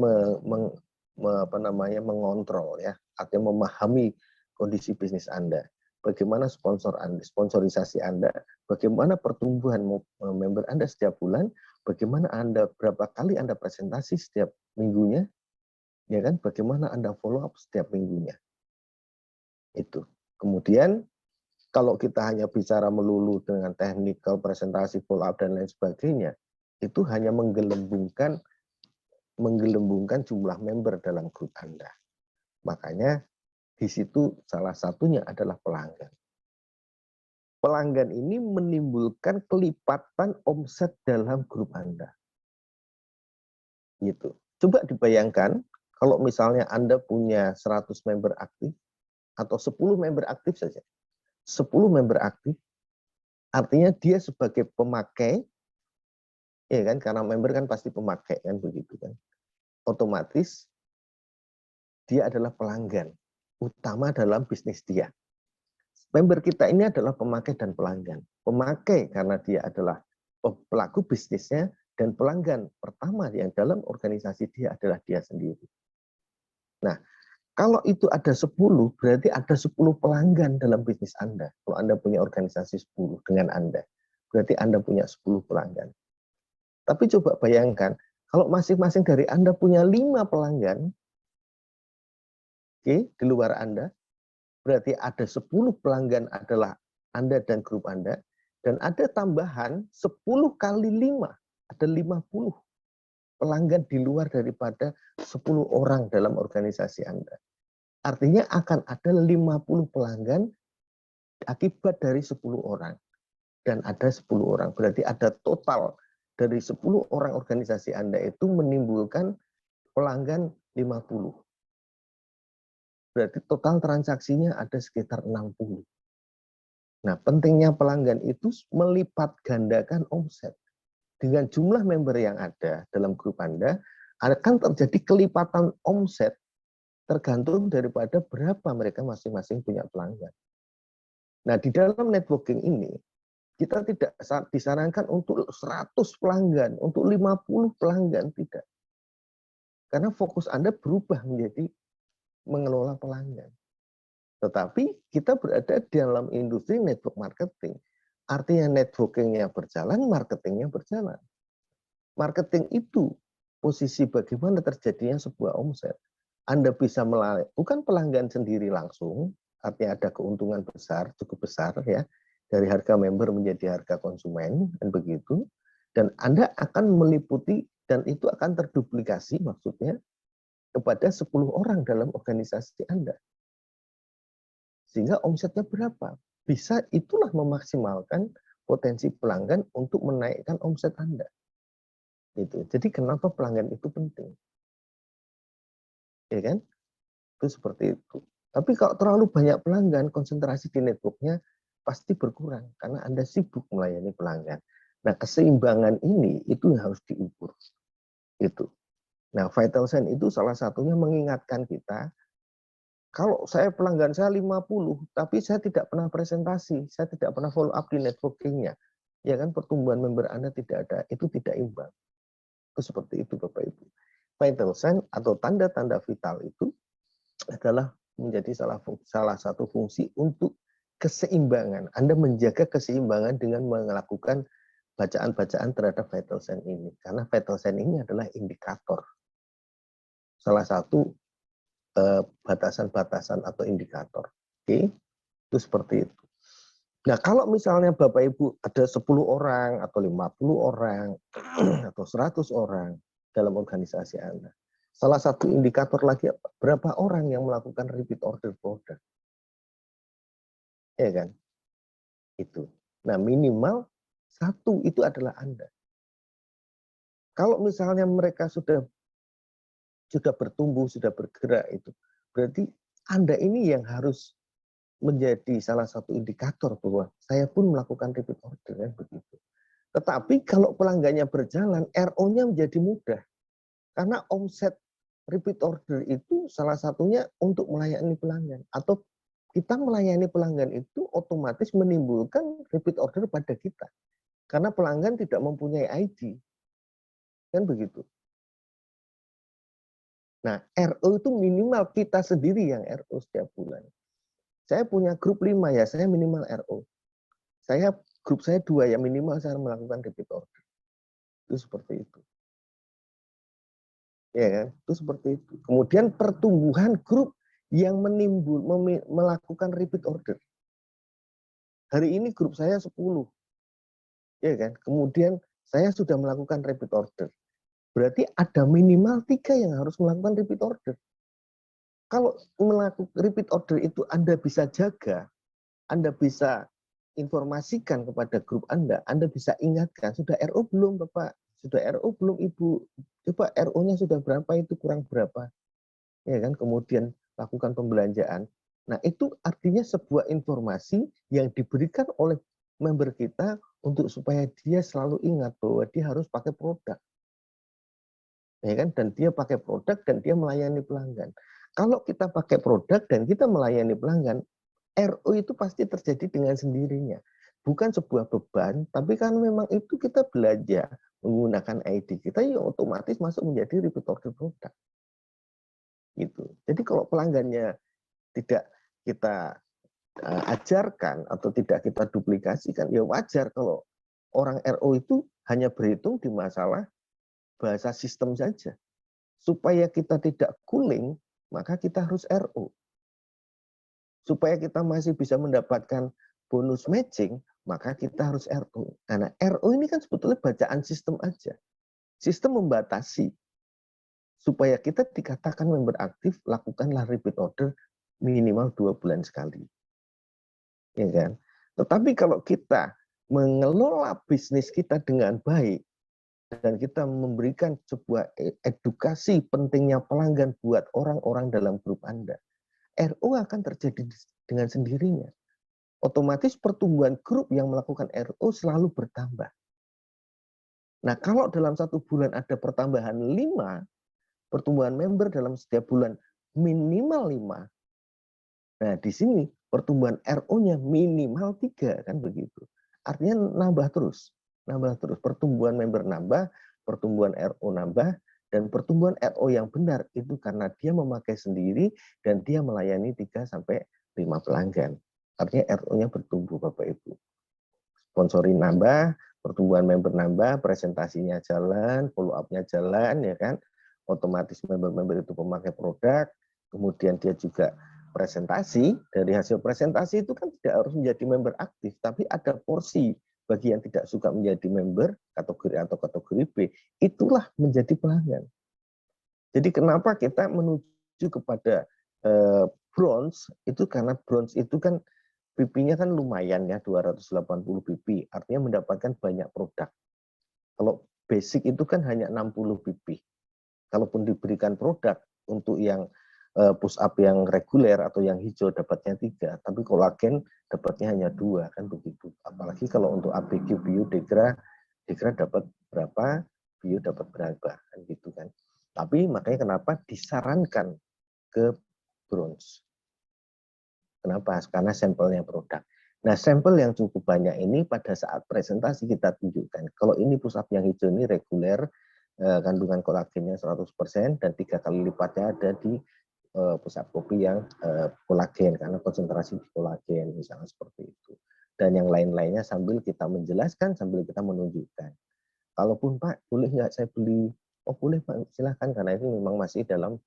mengontrol ya, artinya memahami kondisi bisnis Anda. Bagaimana sponsorisasi Anda, bagaimana pertumbuhan member Anda setiap bulan, bagaimana berapa kali Anda presentasi setiap minggunya, ya kan? Bagaimana Anda follow up setiap minggunya. Itu. Kemudian kalau kita hanya bicara melulu dengan technical presentasi, follow up dan lain sebagainya, itu hanya menggelembungkan jumlah member dalam grup Anda. Makanya di situ salah satunya adalah pelanggan. Pelanggan ini menimbulkan kelipatan omset dalam grup Anda. Gitu. Coba dibayangkan kalau misalnya Anda punya 100 member aktif atau 10 member aktif saja. 10 member aktif artinya dia sebagai pemakai, ya kan, karena member kan pasti pemakai kan begitu kan. Otomatis dia adalah pelanggan utama dalam bisnis dia. Member kita ini adalah pemakai dan pelanggan. Pemakai karena dia adalah pelaku bisnisnya, dan pelanggan pertama yang dalam organisasi dia adalah dia sendiri. Nah, kalau itu ada 10, berarti ada 10 pelanggan dalam bisnis Anda. Kalau Anda punya organisasi 10 dengan Anda, berarti Anda punya 10 pelanggan. Tapi coba bayangkan, kalau masing-masing dari Anda punya 5 pelanggan, oke, di luar Anda, berarti ada 10 pelanggan adalah Anda dan grup Anda, dan ada tambahan 10 kali 5, ada 50 pelanggan di luar daripada 10 orang dalam organisasi Anda. Artinya akan ada 50 pelanggan akibat dari 10 orang. Dan ada 10 orang, berarti ada total dari 10 orang organisasi Anda itu menimbulkan pelanggan 50. Berarti total transaksinya ada sekitar 60. Nah, pentingnya pelanggan itu melipat gandakan omset. Dengan jumlah member yang ada dalam grup Anda, akan terjadi kelipatan omset tergantung daripada berapa mereka masing-masing punya pelanggan. Nah, di dalam networking ini, kita tidak disarankan untuk 100 pelanggan, untuk 50 pelanggan, tidak. Karena fokus Anda berubah menjadi mengelola pelanggan. Tetapi kita berada di dalam industri network marketing. Artinya networking-nya berjalan, marketingnya berjalan. Marketing itu posisi bagaimana terjadinya sebuah omset. Anda bisa melakukan pelanggan sendiri langsung, artinya ada keuntungan besar, cukup besar ya, dari harga member menjadi harga konsumen, dan begitu. Dan Anda akan meliputi, dan itu akan terduplikasi maksudnya, kepada 10 orang dalam organisasi Anda. Sehingga omsetnya berapa? Bisa itulah memaksimalkan potensi pelanggan untuk menaikkan omset Anda. Gitu. Jadi kenapa pelanggan itu penting? Ya kan? Itu seperti itu. Tapi kalau terlalu banyak pelanggan, konsentrasi di networknya pasti berkurang karena Anda sibuk melayani pelanggan. Nah, keseimbangan ini itu yang harus diukur. Itu. Nah, Vital Sign itu salah satunya mengingatkan kita, kalau saya pelanggan saya 50, tapi saya tidak pernah presentasi, saya tidak pernah follow up di networking-nya, ya kan pertumbuhan member Anda tidak ada, itu tidak imbang. Itu seperti itu Bapak Ibu. Vital sign atau tanda-tanda vital itu adalah menjadi salah satu fungsi untuk keseimbangan. Anda menjaga keseimbangan dengan melakukan bacaan-bacaan terhadap vital sign ini. Karena vital sign ini adalah indikator. Salah satu batasan-batasan atau indikator. Oke, itu seperti itu. Nah, kalau misalnya Bapak Ibu ada 10 orang atau 50 orang atau 100 orang dalam organisasi Anda, salah satu indikator lagi apa? Berapa orang yang melakukan repeat order product. Ya kan? Itu. Nah, minimal 1 itu adalah Anda. Kalau misalnya mereka sudah bertumbuh, sudah bergerak itu, berarti Anda ini yang harus menjadi salah satu indikator bahwa saya pun melakukan repeat order kan begitu. Tetapi kalau pelanggannya berjalan, RO-nya menjadi mudah. Karena omset repeat order itu salah satunya untuk melayani pelanggan. Atau kita melayani pelanggan itu otomatis menimbulkan repeat order pada kita. Karena pelanggan tidak mempunyai ID. Kan begitu. Nah, RO itu minimal kita sendiri yang RO setiap bulan. Saya punya grup 5 ya, saya minimal RO. Grup saya 2 ya, minimal saya melakukan repeat order. Itu seperti itu. Ya kan? Itu seperti itu. Kemudian pertumbuhan grup yang melakukan repeat order. Hari ini grup saya 10. Ya kan? Kemudian saya sudah melakukan repeat order. Berarti ada minimal 3 yang harus melakukan repeat order. Kalau melakukan repeat order itu Anda bisa jaga, Anda bisa informasikan kepada grup Anda bisa ingatkan, sudah RO belum Bapak? Sudah RO belum Ibu? Coba RO-nya sudah berapa, itu kurang berapa? Ya kan, kemudian lakukan pembelanjaan. Nah, itu artinya sebuah informasi yang diberikan oleh member kita untuk supaya dia selalu ingat bahwa dia harus pakai produk. Ya kan, dan dia pakai produk dan dia melayani pelanggan. Kalau kita pakai produk dan kita melayani pelanggan, RO itu pasti terjadi dengan sendirinya. Bukan sebuah beban, tapi kan memang itu kita belajar menggunakan ID kita, ya otomatis masuk menjadi repeat order produk. Gitu. Jadi kalau pelanggannya tidak kita ajarkan atau tidak kita duplikasikan, ya wajar kalau orang RO itu hanya berhitung di masalah bahasa sistem saja. Supaya kita tidak cooling, maka kita harus RO. Supaya kita masih bisa mendapatkan bonus matching, maka kita harus RO. Karena RO ini kan sebetulnya bacaan sistem aja. Sistem membatasi. Supaya kita dikatakan member aktif, lakukanlah repeat order minimal 2 bulan sekali. Ya kan? Tetapi kalau kita mengelola bisnis kita dengan baik, dan kita memberikan sebuah edukasi pentingnya pelanggan buat orang-orang dalam grup Anda, RO akan terjadi dengan sendirinya. otomatis pertumbuhan grup yang melakukan RO selalu bertambah. Nah, kalau dalam 1 bulan ada pertambahan 5, pertumbuhan member dalam setiap bulan minimal 5. Nah, di sini pertumbuhan RO-nya minimal 3, kan begitu. Artinya nambah terus. Pertumbuhan member nambah, pertumbuhan RO nambah, dan pertumbuhan RO yang benar itu karena dia memakai sendiri dan dia melayani 3-5 pelanggan. Artinya RO-nya bertumbuh, Bapak Ibu. Sponsorin nambah, pertumbuhan member nambah, presentasinya jalan, follow up-nya jalan, ya kan. Otomatis member-member itu pemakai produk, kemudian dia juga presentasi. Dari hasil presentasi itu kan tidak harus menjadi member aktif, tapi ada porsi bagi yang tidak suka menjadi member kategori A atau kategori B, itulah menjadi pelanggan. Jadi kenapa kita menuju kepada bronze, itu karena bronze itu kan PP-nya kan lumayan ya, 280 PP, artinya mendapatkan banyak produk. Kalau basic itu kan hanya 60 PP. Kalaupun diberikan produk untuk yang push up yang reguler atau yang hijau dapatnya 3, tapi kolagen dapatnya hanya 2, kan begitu. Apalagi kalau untuk ABG, Bio, Degra dapat berapa, Bio dapat berapa, kan gitu kan. Tapi makanya kenapa disarankan ke bronze. Kenapa? Karena sampelnya produk. Nah, sampel yang cukup banyak ini pada saat presentasi kita tunjukkan. Kalau ini push up yang hijau ini reguler, kandungan kolagennya 100% dan 3 kali lipatnya ada di push up kopi yang kolagen karena konsentrasi di kolagen misalnya seperti itu. Dan yang lain-lainnya sambil kita menjelaskan, sambil kita menunjukkan. Kalaupun Pak, boleh nggak saya beli? Oh boleh Pak, silahkan karena itu memang masih dalam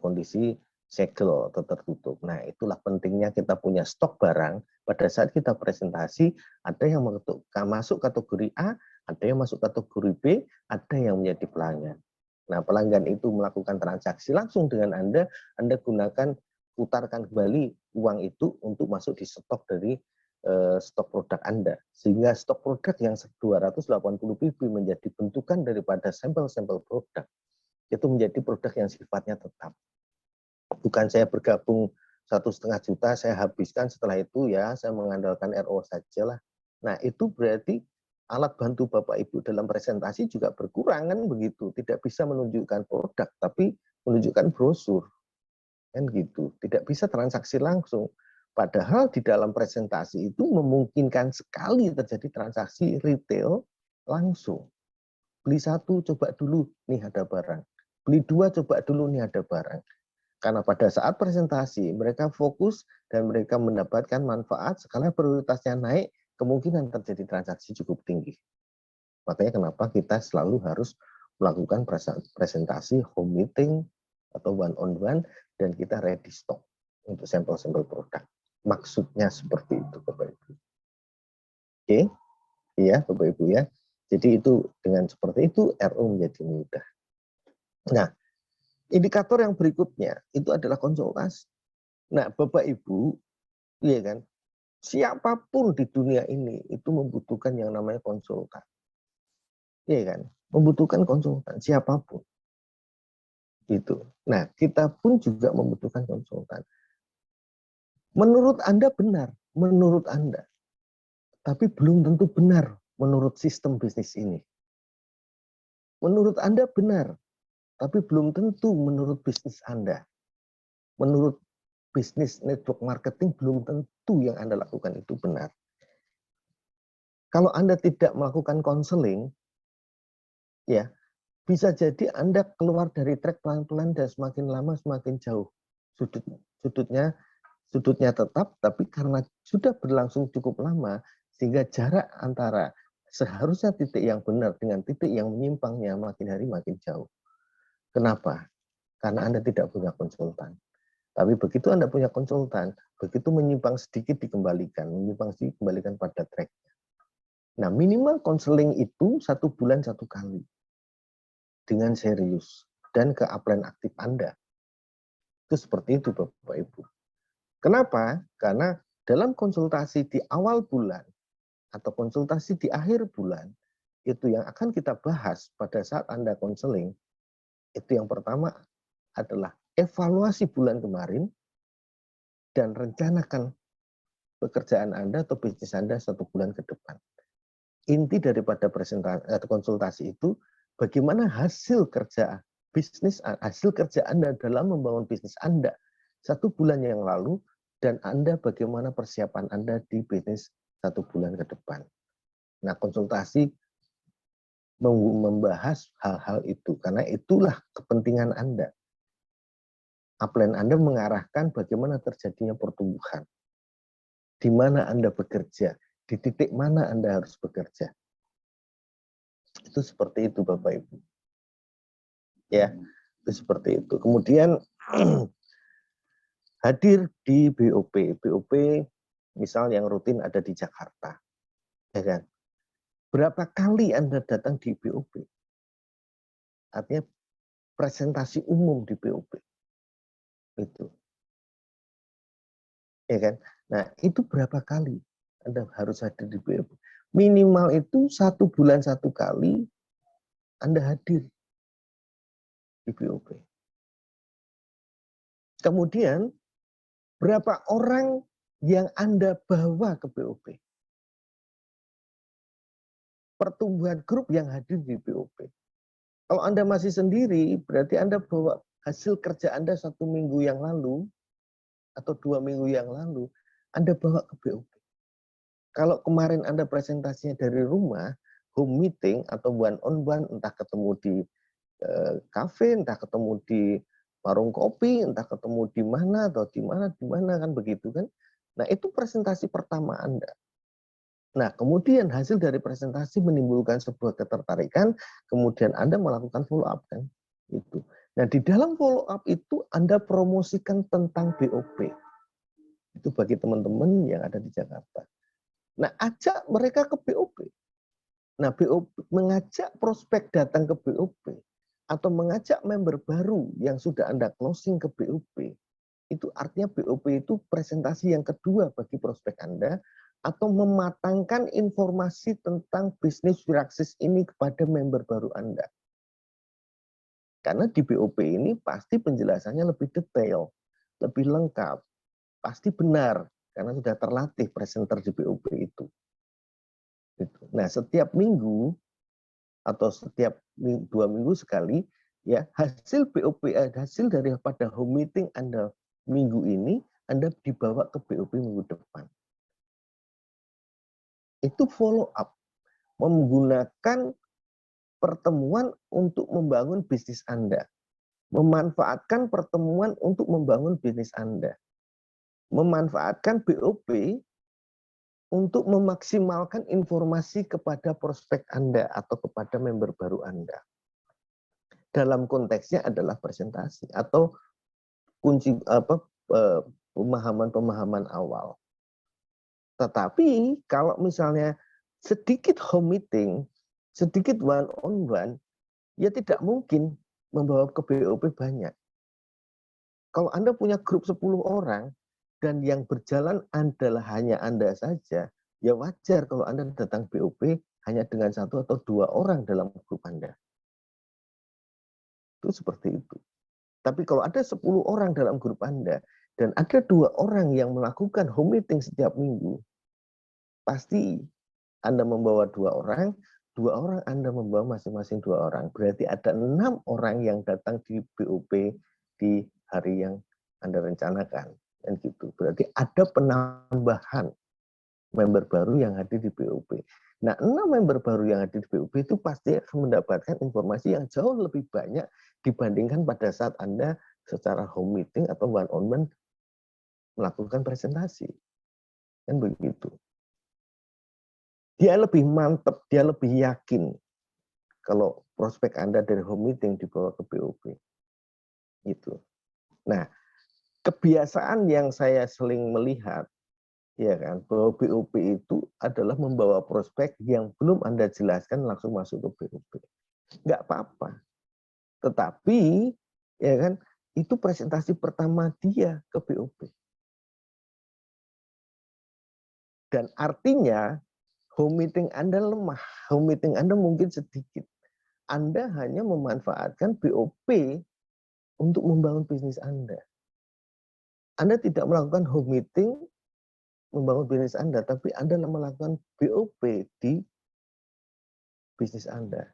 kondisi segel atau tertutup. Nah, itulah pentingnya kita punya stok barang. Pada saat kita presentasi, ada yang masuk kategori A, ada yang masuk kategori B, ada yang menjadi pelanggan. Nah, pelanggan itu melakukan transaksi langsung dengan Anda gunakan, putarkan kembali uang itu untuk masuk di stok dari stok produk Anda. Sehingga stok produk yang 280 PP menjadi bentukan daripada sampel-sampel produk. Itu menjadi produk yang sifatnya tetap. Bukan saya bergabung 1,5 juta, saya habiskan setelah itu ya saya mengandalkan RO saja lah. Nah itu berarti alat bantu Bapak Ibu dalam presentasi juga berkurang kan begitu. Tidak bisa menunjukkan produk, tapi menunjukkan brosur. Kan gitu. Tidak bisa transaksi langsung. Padahal di dalam presentasi itu memungkinkan sekali terjadi transaksi retail langsung. Beli 1, coba dulu, nih ada barang. Beli 2, coba dulu, nih ada barang. Karena pada saat presentasi mereka fokus dan mereka mendapatkan manfaat, skala prioritasnya naik, kemungkinan terjadi transaksi cukup tinggi. Makanya kenapa kita selalu harus melakukan presentasi home meeting atau one-on-one dan kita ready stock untuk sampel-sampel produk. Maksudnya seperti itu Bapak Ibu. Oke, iya Bapak Ibu ya. Jadi itu dengan seperti itu RO menjadi mudah. Nah, indikator yang berikutnya itu adalah konsultasi. Nah, Bapak Ibu, iya kan, siapapun di dunia ini itu membutuhkan yang namanya konsultan. Iya kan, membutuhkan konsultan siapapun. Gitu. Nah, kita pun juga membutuhkan konsultan. Menurut Anda benar, menurut Anda. Tapi belum tentu benar menurut sistem bisnis ini. Menurut Anda benar, tapi belum tentu menurut bisnis Anda. Menurut bisnis network marketing belum tentu yang Anda lakukan itu benar. Kalau Anda tidak melakukan konseling, ya bisa jadi Anda keluar dari track pelan-pelan dan semakin lama semakin jauh. Sudutnya tetap, tapi karena sudah berlangsung cukup lama, sehingga jarak antara seharusnya titik yang benar dengan titik yang menyimpangnya makin hari makin jauh. Kenapa? Karena Anda tidak punya konsultan. Tapi begitu Anda punya konsultan, begitu menyimpang sedikit dikembalikan, menyimpang sedikit dikembalikan pada track-nya. Nah, minimal konseling itu 1 bulan 1 kali. Dengan serius. Dan ke upline aktif Anda. Itu seperti itu Bapak Ibu. Kenapa? Karena dalam konsultasi di awal bulan, atau konsultasi di akhir bulan, itu yang akan kita bahas pada saat Anda konseling, itu yang pertama adalah evaluasi bulan kemarin dan rencanakan pekerjaan Anda atau bisnis Anda 1 bulan ke depan. Inti daripada presentasi atau konsultasi itu, bagaimana hasil kerja bisnis, hasil kerja Anda dalam membangun bisnis Anda 1 bulan yang lalu, dan Anda bagaimana persiapan Anda di bisnis 1 bulan ke depan. Nah, konsultasi membahas hal-hal itu, karena itulah kepentingan Anda. Upline Anda mengarahkan bagaimana terjadinya pertumbuhan. Di mana Anda bekerja, di titik mana Anda harus bekerja. Itu seperti itu, Bapak Ibu. Ya, itu seperti itu. Kemudian hadir di BOP. BOP misal yang rutin ada di Jakarta. Ya kan? Berapa kali Anda datang di BOP? Artinya presentasi umum di BOP. Itu. Ya kan? Nah, itu berapa kali Anda harus hadir di BOP? Minimal itu 1 bulan 1 kali Anda hadir di BOP. Kemudian, berapa orang yang Anda bawa ke BOP? Pertumbuhan grup yang hadir di BOP. Kalau Anda masih sendiri, berarti Anda bawa hasil kerja Anda 1 minggu yang lalu, atau 2 minggu yang lalu, Anda bawa ke BOP. Kalau kemarin Anda presentasinya dari rumah, home meeting atau one on one, entah ketemu di kafe, entah ketemu di warung kopi, entah ketemu di mana atau di mana kan begitu kan. Nah, itu presentasi pertama Anda. Nah, kemudian hasil dari presentasi menimbulkan sebuah ketertarikan, kemudian Anda melakukan follow up kan. Itu. Nah, di dalam follow up itu Anda promosikan tentang BOP. Itu bagi teman-teman yang ada di Jakarta. Nah, ajak mereka ke BOP. Nah, BOP mengajak prospek datang ke BOP atau mengajak member baru yang sudah Anda closing ke BOP. Itu artinya BOP itu presentasi yang kedua bagi prospek Anda atau mematangkan informasi tentang bisnis Firaxis ini kepada member baru Anda. Karena di BOP ini pasti penjelasannya lebih detail, lebih lengkap, pasti benar karena sudah terlatih presenter di BOP itu. Nah, setiap minggu atau setiap 2 minggu sekali, ya hasil BOP, hasil daripada home meeting Anda minggu ini, Anda dibawa ke BOP minggu depan. Itu follow up, menggunakan pertemuan untuk membangun bisnis Anda, memanfaatkan pertemuan untuk membangun bisnis Anda, memanfaatkan BOP untuk memaksimalkan informasi kepada prospek Anda atau kepada member baru Anda. Dalam konteksnya adalah presentasi atau kunci pemahaman-pemahaman awal. Tetapi kalau misalnya sedikit home meeting, sedikit one on one, ya tidak mungkin membawa ke BOP banyak. Kalau Anda punya grup 10 orang, dan yang berjalan adalah hanya Anda saja, ya wajar kalau Anda datang BOP hanya dengan 1 atau 2 orang dalam grup Anda. Itu seperti itu. Tapi kalau ada 10 orang dalam grup Anda, dan ada 2 orang yang melakukan home meeting setiap minggu, pasti Anda membawa 2 orang, 2 orang Anda membawa masing-masing 2 orang. Berarti ada 6 orang yang datang di BOP di hari yang Anda rencanakan. Dan gitu. Berarti ada penambahan member baru yang hadir di BOP. Nah, 6 member baru yang hadir di BOP itu pasti akan mendapatkan informasi yang jauh lebih banyak dibandingkan pada saat Anda secara home meeting atau one on one melakukan presentasi. Kan begitu. Dia lebih mantap, dia lebih yakin kalau prospek Anda dari home meeting dibawa ke BOP. Gitu. Nah, kebiasaan yang saya sering melihat, ya kan, bahwa BOP itu adalah membawa prospek yang belum Anda jelaskan langsung masuk ke BOP. Nggak apa-apa. Tetapi, ya kan, itu presentasi pertama dia ke BOP. Dan artinya, home meeting Anda lemah, home meeting Anda mungkin sedikit. Anda hanya memanfaatkan BOP untuk membangun bisnis Anda. Anda tidak melakukan home meeting, membangun bisnis Anda, tapi Anda melakukan BOP di bisnis Anda.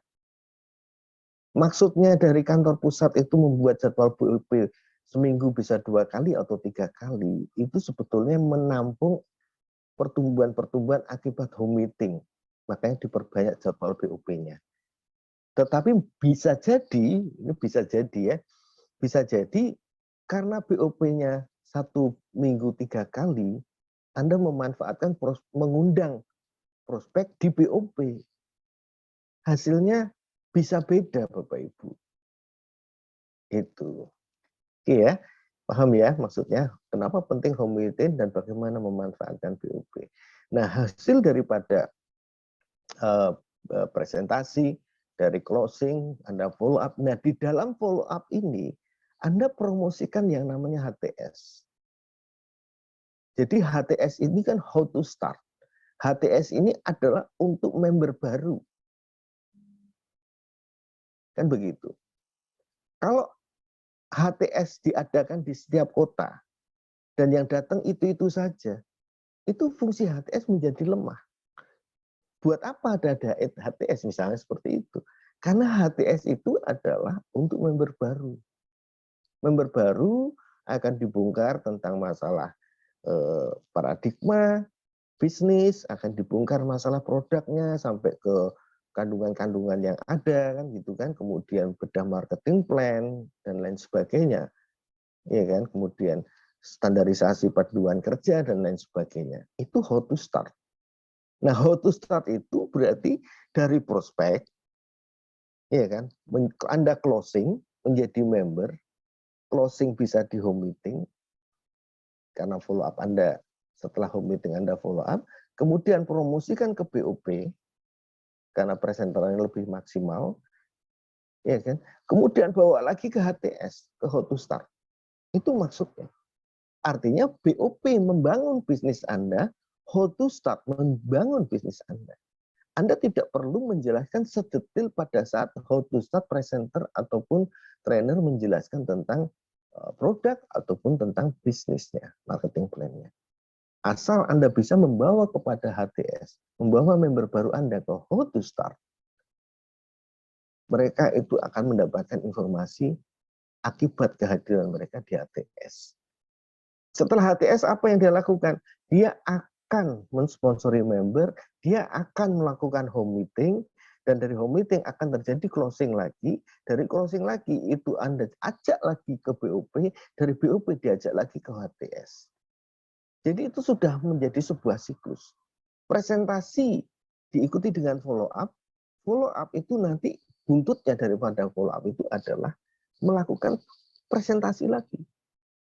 Maksudnya dari kantor pusat itu membuat jadwal BOP seminggu bisa 2 kali atau 3 kali, itu sebetulnya menampung pertumbuhan-pertumbuhan akibat home meeting. Makanya diperbanyak jadwal BOP-nya. Tetapi bisa jadi, ini bisa jadi ya, bisa jadi karena BOP-nya 1 minggu 3 kali, Anda memanfaatkan mengundang prospek di BOP. Hasilnya bisa beda, Bapak Ibu. Itu. Oke ya, paham ya maksudnya kenapa penting home meeting dan bagaimana memanfaatkan BOP. Nah, hasil daripada presentasi, dari closing, Anda follow up. Nah, di dalam follow up ini, Anda promosikan yang namanya HTS. Jadi HTS ini kan how to start. HTS ini adalah untuk member baru. Kan begitu. Kalau HTS diadakan di setiap kota, dan yang datang itu saja, itu fungsi HTS menjadi lemah. Buat apa ada HTS misalnya seperti itu? Karena HTS itu adalah untuk member baru. Member baru akan dibongkar tentang masalah paradigma, bisnis, akan dibongkar masalah produknya sampai ke kandungan-kandungan yang ada kan gitu kan, kemudian bedah marketing plan dan lain sebagainya. Ya kan, kemudian standarisasi panduan kerja dan lain sebagainya. Itu how to start. Nah, how to start itu berarti dari prospek, ya kan, Anda closing menjadi member, closing bisa di home meeting, karena follow up Anda, setelah home meeting Anda follow up, kemudian promosikan ke BOP, karena presenternya lebih maksimal, ya kan, kemudian bawa lagi ke HTS, ke how to start. Itu maksudnya. Artinya BOP membangun bisnis Anda, how to start membangun bisnis Anda. Anda tidak perlu menjelaskan sedetail pada saat how to start presenter ataupun trainer menjelaskan tentang produk ataupun tentang bisnisnya, marketing plan-nya. Asal Anda bisa membawa kepada HTS, membawa member baru Anda ke how to start, mereka itu akan mendapatkan informasi akibat kehadiran mereka di HTS. Setelah HTS, apa yang dia lakukan? Dia akan mensponsori member, dia akan melakukan home meeting, dan dari home meeting akan terjadi closing lagi. Dari closing lagi, itu Anda ajak lagi ke BOP, dari BOP diajak lagi ke HTS. Jadi itu sudah menjadi sebuah siklus. Presentasi diikuti dengan follow up itu nanti buntutnya daripada follow up itu adalah melakukan presentasi lagi.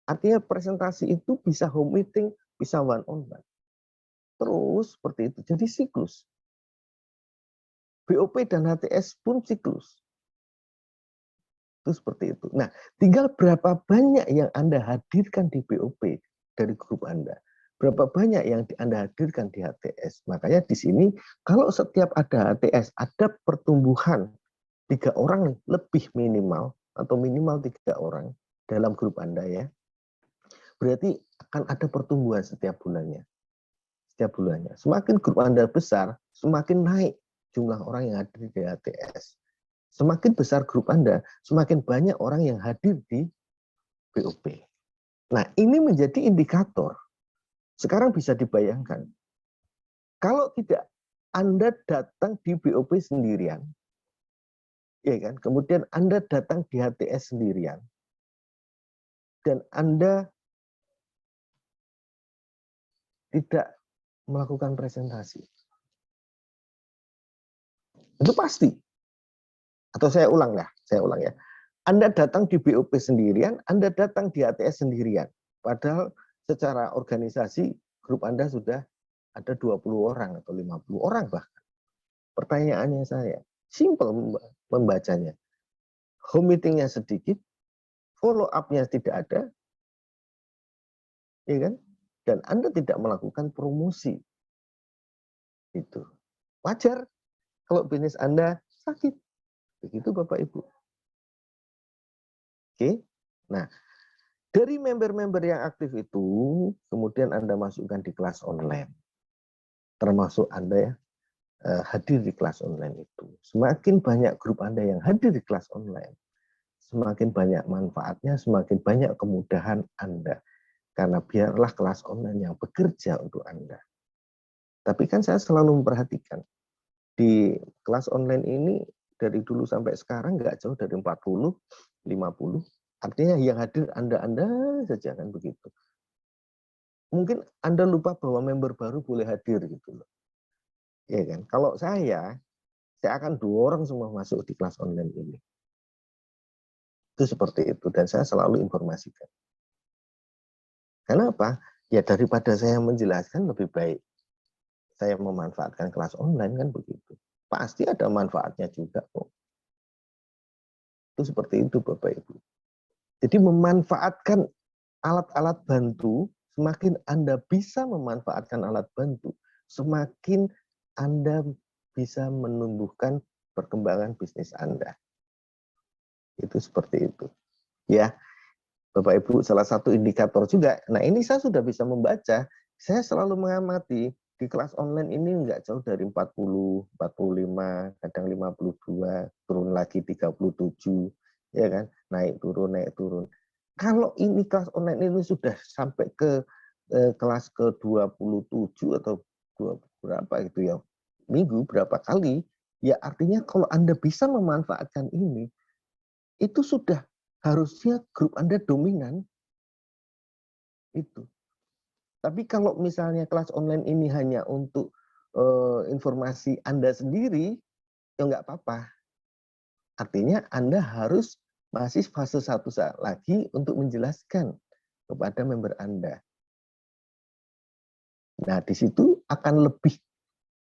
Artinya presentasi itu bisa home meeting, bisa one on one. Terus seperti itu, jadi siklus. BOP dan HTS pun siklus. Itu seperti itu. Nah, tinggal berapa banyak yang Anda hadirkan di BOP dari grup Anda. Berapa banyak yang Anda hadirkan di HTS. Makanya di sini, kalau setiap ada HTS, ada pertumbuhan 3 orang lebih minimal, atau minimal 3 orang dalam grup Anda ya. Berarti akan ada pertumbuhan setiap bulannya. Setiap bulannya. Semakin grup Anda besar, semakin naik jumlah orang yang hadir di HTS. Semakin besar grup Anda, semakin banyak orang yang hadir di BOP. Nah, ini menjadi indikator. Sekarang bisa dibayangkan. Kalau tidak Anda datang di BOP sendirian, ya kan? Kemudian Anda datang di HTS sendirian, dan Anda tidak melakukan presentasi. Itu pasti. Atau saya ulang ya. Anda datang di BOP sendirian, Anda datang di HTS sendirian. Padahal secara organisasi grup Anda sudah ada 20 orang atau 50 orang bahkan. Pertanyaannya saya, simple membacanya. Home meeting-nya sedikit, follow up-nya tidak ada, ya kan? Dan Anda tidak melakukan promosi. Itu wajar kalau bisnis Anda sakit. Begitu Bapak Ibu. Oke. Nah, Dari member-member yang aktif itu, kemudian Anda masukkan di kelas online. Termasuk Anda ya, hadir di kelas online itu. Semakin banyak grup Anda yang hadir di kelas online, semakin banyak manfaatnya, semakin banyak kemudahan Anda. Karena biarlah kelas online yang bekerja untuk Anda. Tapi kan saya selalu memperhatikan, di kelas online ini dari dulu sampai sekarang nggak jauh dari 40, 50. Artinya yang hadir Anda saja kan begitu. Mungkin Anda lupa bahwa member baru boleh hadir gitu loh. Ya kan? Kalau saya akan dorong semua masuk di kelas online ini. Itu seperti itu dan saya selalu informasikan. Kenapa? Ya daripada saya menjelaskan lebih baik saya memanfaatkan kelas online kan begitu. Pasti ada manfaatnya juga kok. Itu seperti itu Bapak Ibu. Jadi memanfaatkan alat-alat bantu, semakin Anda bisa memanfaatkan alat bantu, semakin Anda bisa menumbuhkan perkembangan bisnis Anda. Itu seperti itu. Ya, Bapak Ibu, salah satu indikator juga. Nah, ini saya sudah bisa membaca. Saya selalu mengamati di kelas online ini enggak jauh dari 40, 45, kadang 52, turun lagi 37, ya kan? Naik turun. Kalau ini kelas online ini sudah sampai ke kelas ke-27 atau berapa itu ya, minggu berapa kali, ya artinya kalau Anda bisa memanfaatkan ini, itu sudah harusnya grup Anda dominan itu. Tapi kalau misalnya kelas online ini hanya untuk informasi Anda sendiri, ya nggak apa-apa. Artinya Anda harus masih fase 1 lagi untuk menjelaskan kepada member Anda. Nah, di situ akan lebih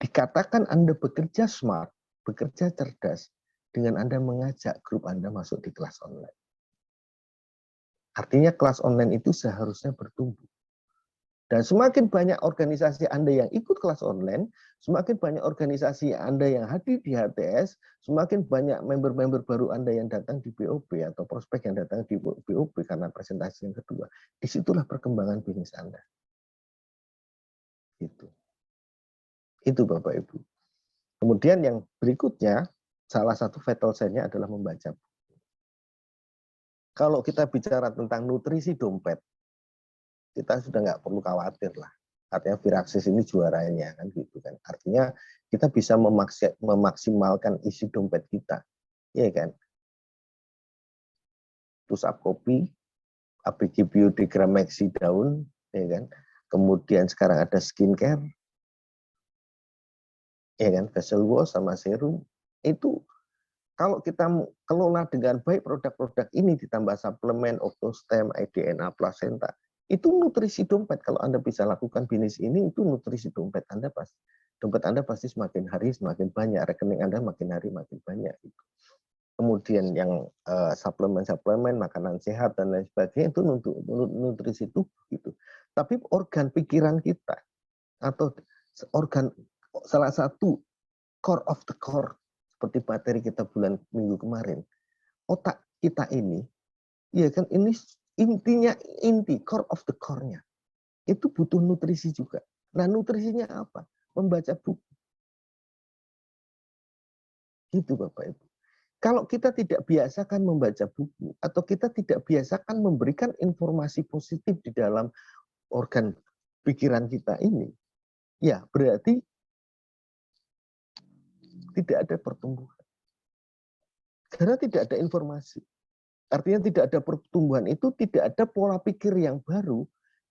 dikatakan Anda bekerja smart, bekerja cerdas, dengan Anda mengajak grup Anda masuk di kelas online. Artinya kelas online itu seharusnya bertumbuh. Dan semakin banyak organisasi Anda yang ikut kelas online, semakin banyak organisasi Anda yang hadir di HTS, semakin banyak member-member baru Anda yang datang di BOB atau prospek yang datang di BOB karena presentasi yang kedua. Disitulah perkembangan bisnis Anda. Itu Bapak Ibu. Kemudian yang berikutnya, salah satu vital sign-nya adalah membaca. Kalau kita bicara tentang nutrisi dompet, kita sudah nggak perlu khawatir lah. Artinya Firaxis ini juaranya kan gitu kan. Artinya kita bisa memaksimalkan isi dompet kita, ya kan. Pusat kopi, ABG Biodegram Maxi daun, ya kan. Kemudian sekarang ada skincare, ya kan, facial wash sama serum. Itu kalau kita kelola dengan baik produk-produk ini ditambah suplemen, Octostem, IDNA, placenta, itu nutrisi dompet. Kalau Anda bisa lakukan bisnis ini, itu nutrisi dompet Anda pasti. Dompet Anda pasti semakin hari semakin banyak, rekening Anda makin hari makin banyak. Gitu. Kemudian yang suplemen-suplemen, makanan sehat dan lain sebagainya itu untuk nutrisi tubuh gitu. Tapi organ pikiran kita atau organ salah satu core of the core seperti materi kita bulan minggu kemarin, otak kita ini, ya kan ini intinya core of the core-nya itu butuh nutrisi juga. Nah nutrisinya apa? Membaca buku. Gitu Bapak Ibu. Kalau kita tidak biasakan membaca buku atau kita tidak biasakan memberikan informasi positif di dalam organ pikiran kita ini, ya berarti tidak ada pertumbuhan. Karena tidak ada informasi. Artinya tidak ada pertumbuhan itu, tidak ada pola pikir yang baru,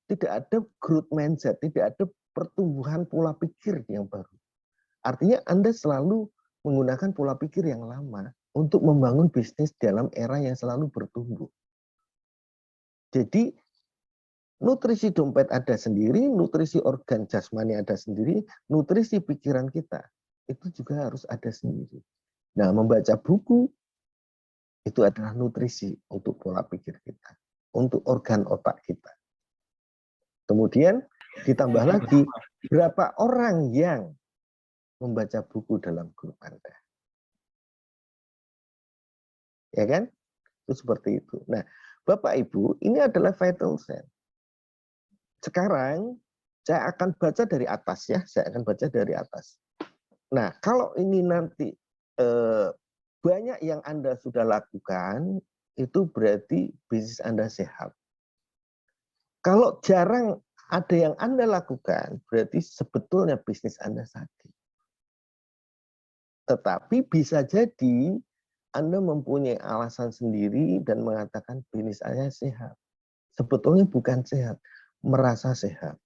tidak ada growth mindset, tidak ada pertumbuhan pola pikir yang baru. Artinya Anda selalu menggunakan pola pikir yang lama untuk membangun bisnis dalam era yang selalu bertumbuh. Jadi nutrisi dompet ada sendiri, nutrisi organ jasmani ada sendiri, nutrisi pikiran kita itu juga harus ada sendiri. Nah, membaca buku itu adalah nutrisi untuk pola pikir kita, untuk organ otak kita. Kemudian ditambah lagi berapa orang yang membaca buku dalam grup Anda. Ya kan? Itu seperti itu. Nah, Bapak Ibu, ini adalah vital sign. Sekarang saya akan baca dari atas ya, saya akan baca dari atas. Nah, kalau ini nanti banyak yang Anda sudah lakukan, itu berarti bisnis Anda sehat. Kalau jarang ada yang Anda lakukan, berarti sebetulnya bisnis Anda sakit. Tetapi bisa jadi Anda mempunyai alasan sendiri dan mengatakan bisnis saya sehat. Sebetulnya bukan sehat, merasa sehat.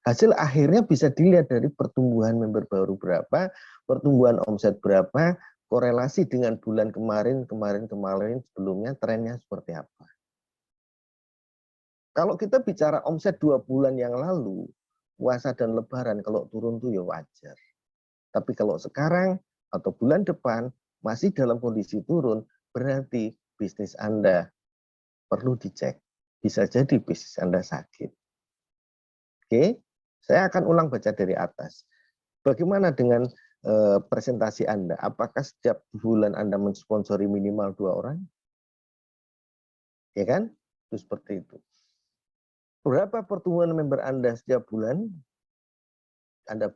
Hasil akhirnya bisa dilihat dari pertumbuhan member baru berapa, pertumbuhan omset berapa, korelasi dengan bulan kemarin sebelumnya, trennya seperti apa. Kalau kita bicara omset 2 bulan yang lalu, puasa dan lebaran kalau turun tuh ya wajar. Tapi kalau sekarang atau bulan depan masih dalam kondisi turun, berarti bisnis Anda perlu dicek. Bisa jadi bisnis Anda sakit. Oke, saya akan ulang baca dari atas. Bagaimana dengan presentasi Anda? Apakah setiap bulan Anda mensponsori minimal 2 orang? Ya kan? Itu seperti itu. Berapa pertumbuhan member Anda setiap bulan? Anda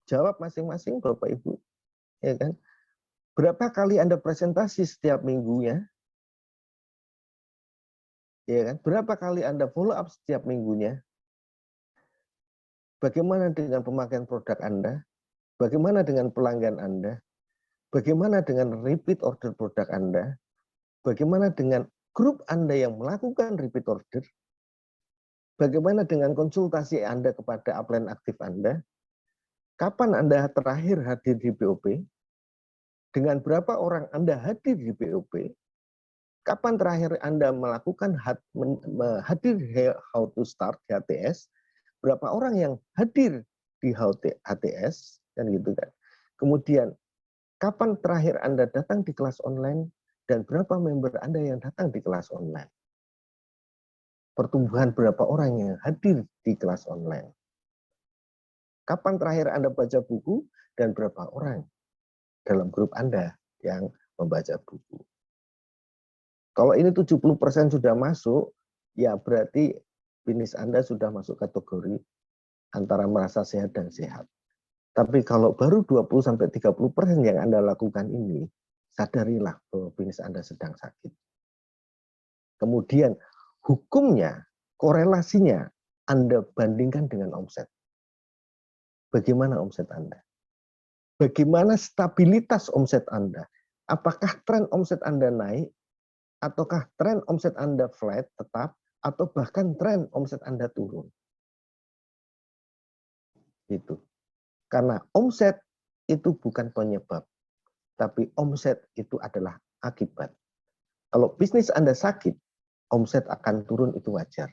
jawab masing-masing, Bapak Ibu. Ya kan? Berapa kali Anda presentasi setiap minggunya? Ya kan? Berapa kali Anda follow up setiap minggunya? Bagaimana dengan pemakaian produk Anda? Bagaimana dengan pelanggan Anda? Bagaimana dengan repeat order produk Anda? Bagaimana dengan grup Anda yang melakukan repeat order? Bagaimana dengan konsultasi Anda kepada upline aktif Anda? Kapan Anda terakhir hadir di BOP? Dengan berapa orang Anda hadir di BOP? Kapan terakhir Anda melakukan hadir how to start HTS? Berapa orang yang hadir di HTS? Kan gitu kan. Kemudian, kapan terakhir Anda datang di kelas online? Dan berapa member Anda yang datang di kelas online? Pertumbuhan berapa orang yang hadir di kelas online? Kapan terakhir Anda baca buku dan berapa orang dalam grup Anda yang membaca buku? Kalau ini 70% sudah masuk, ya berarti bisnis Anda sudah masuk kategori antara merasa sehat dan sehat. Tapi kalau baru 20-30% yang Anda lakukan ini, sadarilah bahwa bisnis Anda sedang sakit. Kemudian hukumnya, korelasinya, Anda bandingkan dengan omset. Bagaimana omset Anda? Bagaimana stabilitas omset Anda? Apakah tren omset Anda naik? Ataukah tren omset Anda flat tetap? Atau bahkan tren omset Anda turun? Itu. Karena omset itu bukan penyebab. Tapi omset itu adalah akibat. Kalau bisnis Anda sakit, omset akan turun, itu wajar.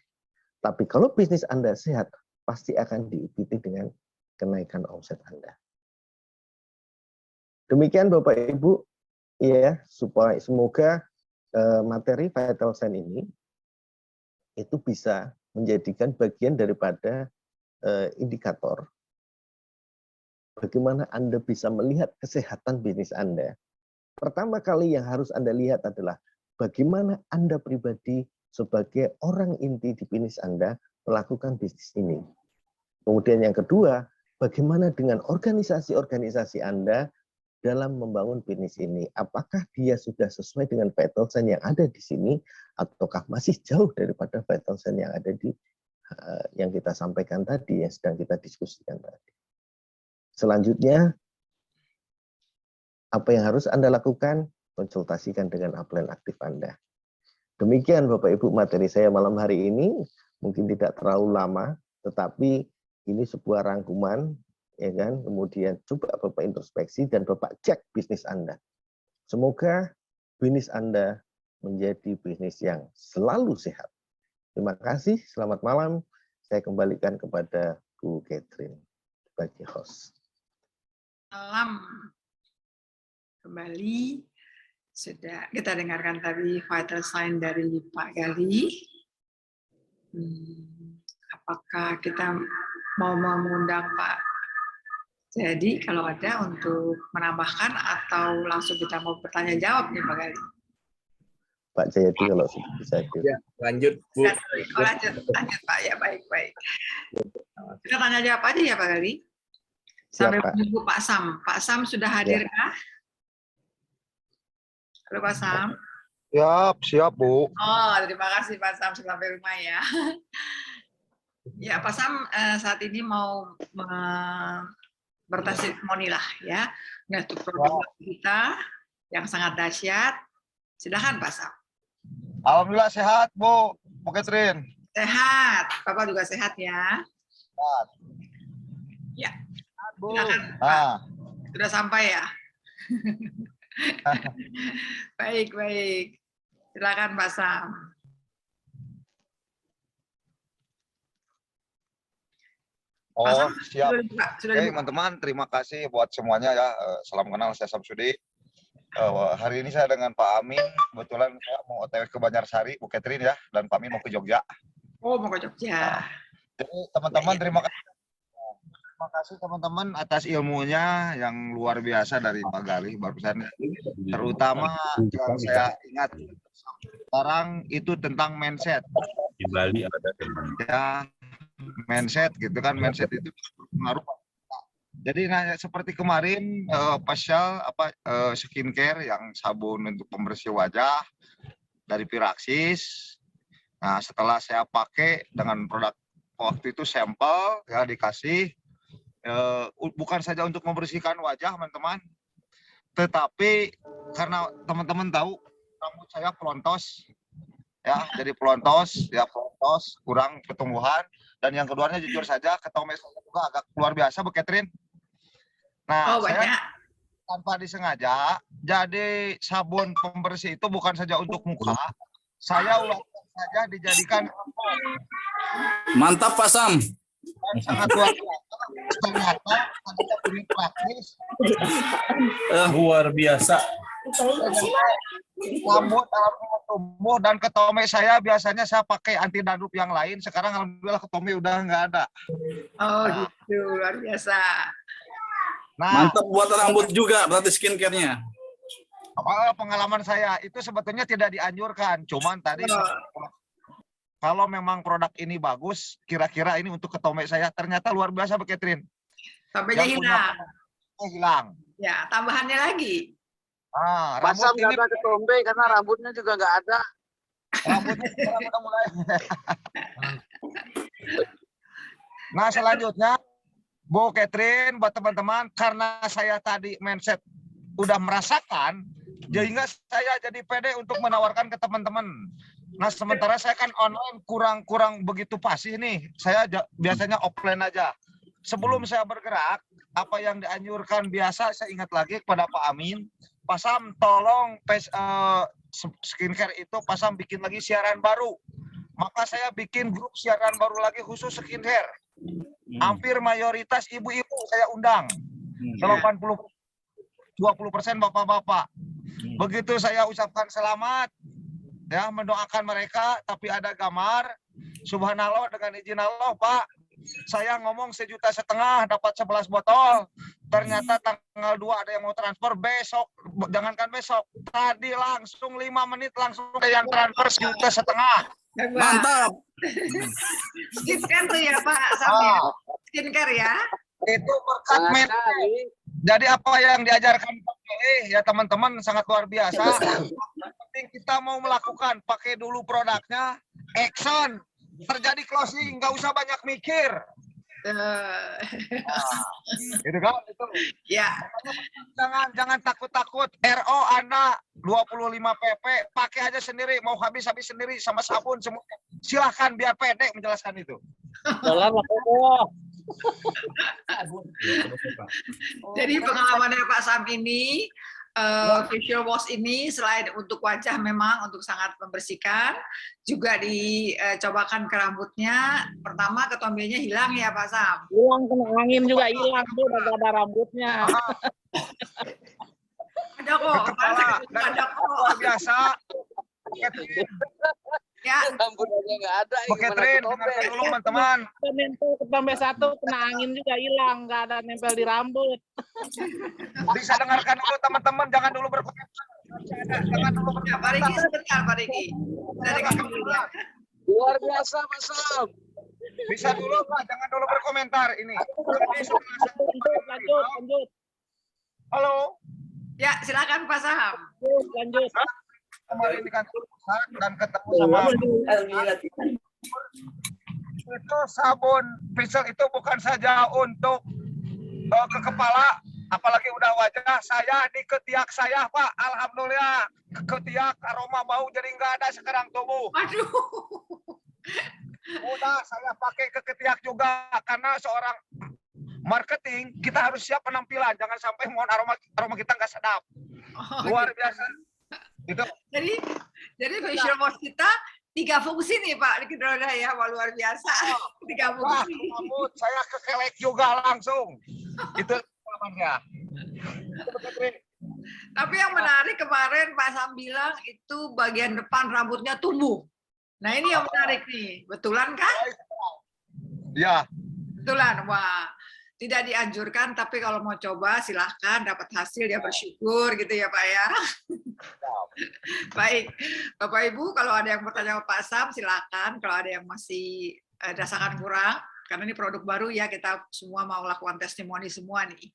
Tapi kalau bisnis Anda sehat, pasti akan diikuti dengan kenaikan omset Anda. Demikian Bapak Ibu, ya, supaya semoga materi vital sign ini itu bisa menjadikan bagian daripada indikator bagaimana Anda bisa melihat kesehatan bisnis Anda. Pertama kali yang harus Anda lihat adalah bagaimana Anda pribadi sebagai orang inti di bisnis Anda melakukan bisnis ini. Kemudian yang kedua, bagaimana dengan organisasi-organisasi Anda dalam membangun bisnis ini. Apakah dia sudah sesuai dengan vital sign yang ada di sini, ataukah masih jauh daripada vital sign yang ada di yang kita sampaikan tadi, yang sedang kita diskusikan tadi. Selanjutnya, apa yang harus Anda lakukan? Konsultasikan dengan upline aktif Anda. Demikian Bapak Ibu materi saya malam hari ini. Mungkin tidak terlalu lama, tetapi ini sebuah rangkuman, ya kan? Kemudian coba Bapak introspeksi dan Bapak cek bisnis Anda. Semoga bisnis Anda menjadi bisnis yang selalu sehat. Terima kasih, selamat malam. Saya kembalikan kepada Bu Catherine sebagai host. Malam kembali, sudah kita dengarkan tadi vital sign dari Pak Gali. Apakah kita mau mengundang Pak Jadi kalau ada untuk menambahkan atau langsung kita mau bertanya jawab nih Pak Gali? Pak Jayadi kalau bisa. Ya, lanjut Bu. Lanjut Pak, ya baik. Kita tanya jawab aja ya Pak Gali. Sambil menunggu Pak Sam. Pak Sam sudah hadir kah? Halo Pak Sam. Siap Bu. Oh, terima kasih Pak Sam sudah sampai rumah ya. Ya Pak Sam saat ini mau bertestimoni lah ya. Untuk produk kita yang sangat dahsyat. Silakan Pak Sam. Alhamdulillah sehat Bu Catherine. Sehat, Bapak juga sehat ya. Sehat. Ya. Bu. Silakan Pak. Sudah sampai ya. Baik. Silakan Pak Sam. Oh, siap. Sudah teman-teman, terima kasih buat semuanya ya. Salam kenal, saya Samsudi. Hari ini saya dengan Pak Amin, kebetulan saya mau OTW ke Banjarsari, Bu Catherine ya, dan Pak Amin mau ke Jogja. Oh, mau ke Jogja. Jadi teman-teman terima kasih teman-teman atas ilmunya yang luar biasa dari Pak Gali barusan. Terutama yang saya ingat sekarang itu tentang mindset. Di Bali ada ya, mindset gitu kan, mindset itu pengaruh. Jadi seperti kemarin facial skincare yang sabun untuk pembersih wajah dari Piraxis. Nah, setelah saya pakai dengan produk waktu itu sampel ya dikasih bukan saja untuk membersihkan wajah teman-teman, tetapi karena teman-teman tahu rambut saya pelontos ya, jadi pelontos kurang pertumbuhan, dan yang keduanya jujur saja ketome saya juga agak luar biasa Bu Catherine. Nah, saya tanpa disengaja, jadi sabun pembersih itu bukan saja untuk muka, saya ulangkan saja dijadikan. Mantap Pak Sam. Sangat luar biasa. Ternyata ada praktis. Luar biasa. Rambut tumbuh dan ketome saya biasanya saya pakai anti dandruff yang lain. Sekarang alhamdulillah ketome udah nggak ada. Oh gitu, luar biasa. Nah, mantap buat rambut juga berarti skincare-nya. Pengalaman saya itu sebetulnya tidak dianjurkan, cuman tadi kalau memang produk ini bagus, kira-kira ini untuk ketome saya ternyata luar biasa Bu Catherine. Sampainya hilang. Ya, tambahannya lagi. Rambut ini ada ketombe karena rambutnya juga nggak ada. Rambutnya udah mulai. Nah, selanjutnya Bu Catherine, buat teman-teman, karena saya tadi mindset udah merasakan, sehingga saya jadi pede untuk menawarkan ke teman-teman. Nah, sementara saya kan online kurang begitu fasih nih. Saya biasanya offline aja. Sebelum saya bergerak, apa yang dianjurkan biasa saya ingat lagi kepada Pak Amin, Pak Sam tolong skincare itu Pak Sam bikin lagi siaran baru. Maka saya bikin grup siaran baru lagi khusus skincare. Hampir mayoritas ibu-ibu saya undang. 20% bapak-bapak. Begitu saya ucapkan selamat, ya mendoakan mereka, tapi ada gambar, subhanallah dengan izin Allah Pak, saya ngomong 1,5 juta dapat 11 botol. Ternyata tanggal 2 ada yang mau transfer, besok, jangankan besok, tadi langsung 5 menit langsung ada yang transfer 1,5 juta. Mantap. Skincare ya Pak Sam. Skincare ya. Itu berkat mental. Jadi apa yang diajarkan Pak ya teman-teman sangat luar biasa. Penting kita mau melakukan, pakai dulu produknya, action, terjadi closing, nggak usah banyak mikir. Itu kan itu. Ya. Jangan takut-takut. RO Anda 25 pp, pakai aja sendiri, mau habis sendiri sama sabun semua. Silahkan biar pede menjelaskan itu. Jadi pengalamannya Pak Sam ini, facial wash ini selain untuk wajah memang untuk sangat membersihkan, juga dicobakan ke rambutnya. Pertama ketombenya hilang ya Pak Sam. Hilang, kena angin juga hilang tuh, udah ada rambutnya. Ada kok, ada kok. Luar biasa. Ya. Rambutnya nggak ada. Bu Catherine, dengarkan dulu teman-teman. Ketombe 1 kena angin juga hilang, nggak ada nempel di rambut. Bisa dengarkan dulu teman-teman, jangan dulu berkomentar. Jangan dulu Ya, Pak Riki sebentar, Pak Riki. Dari dulu ya. Luar biasa, Mas Sam. Bisa dulu Pak, jangan dulu berkomentar ini. Lanjut. Halo, Ya, silakan Pak Saham. Lanjut. kemarin di kantor pusat dan ketemu sama itu sabun Pixel itu bukan saja untuk ke kepala, apalagi udah wajah saya di ketiak saya Pak, alhamdulillah ketiak aroma bau jadi nggak ada sekarang tubuh. Aduh. Udah saya pakai ke ketiak juga karena seorang marketing kita harus siap penampilan, jangan sampai mohon aroma kita nggak sedap. Luar biasa. Itu Jadi facial wash kita 3 fungsi nih Pak Riki Droda ya, wah, luar biasa. 3 fungsi. rambut saya kekelek juga langsung. Itu pengalamannya. Tapi yang menarik kemarin Pak Sam bilang itu bagian depan rambutnya tumbuh. Nah ini yang menarik nih, betulan kan? Ya, Betulan, wah. Tidak dianjurkan, tapi kalau mau coba silahkan, dapat hasil ya bersyukur gitu ya Pak ya. Baik, Bapak Ibu kalau ada yang bertanya sama Pak Sam silahkan, kalau ada yang masih rasakan kurang, karena ini produk baru ya, kita semua mau lakukan testimoni semua nih.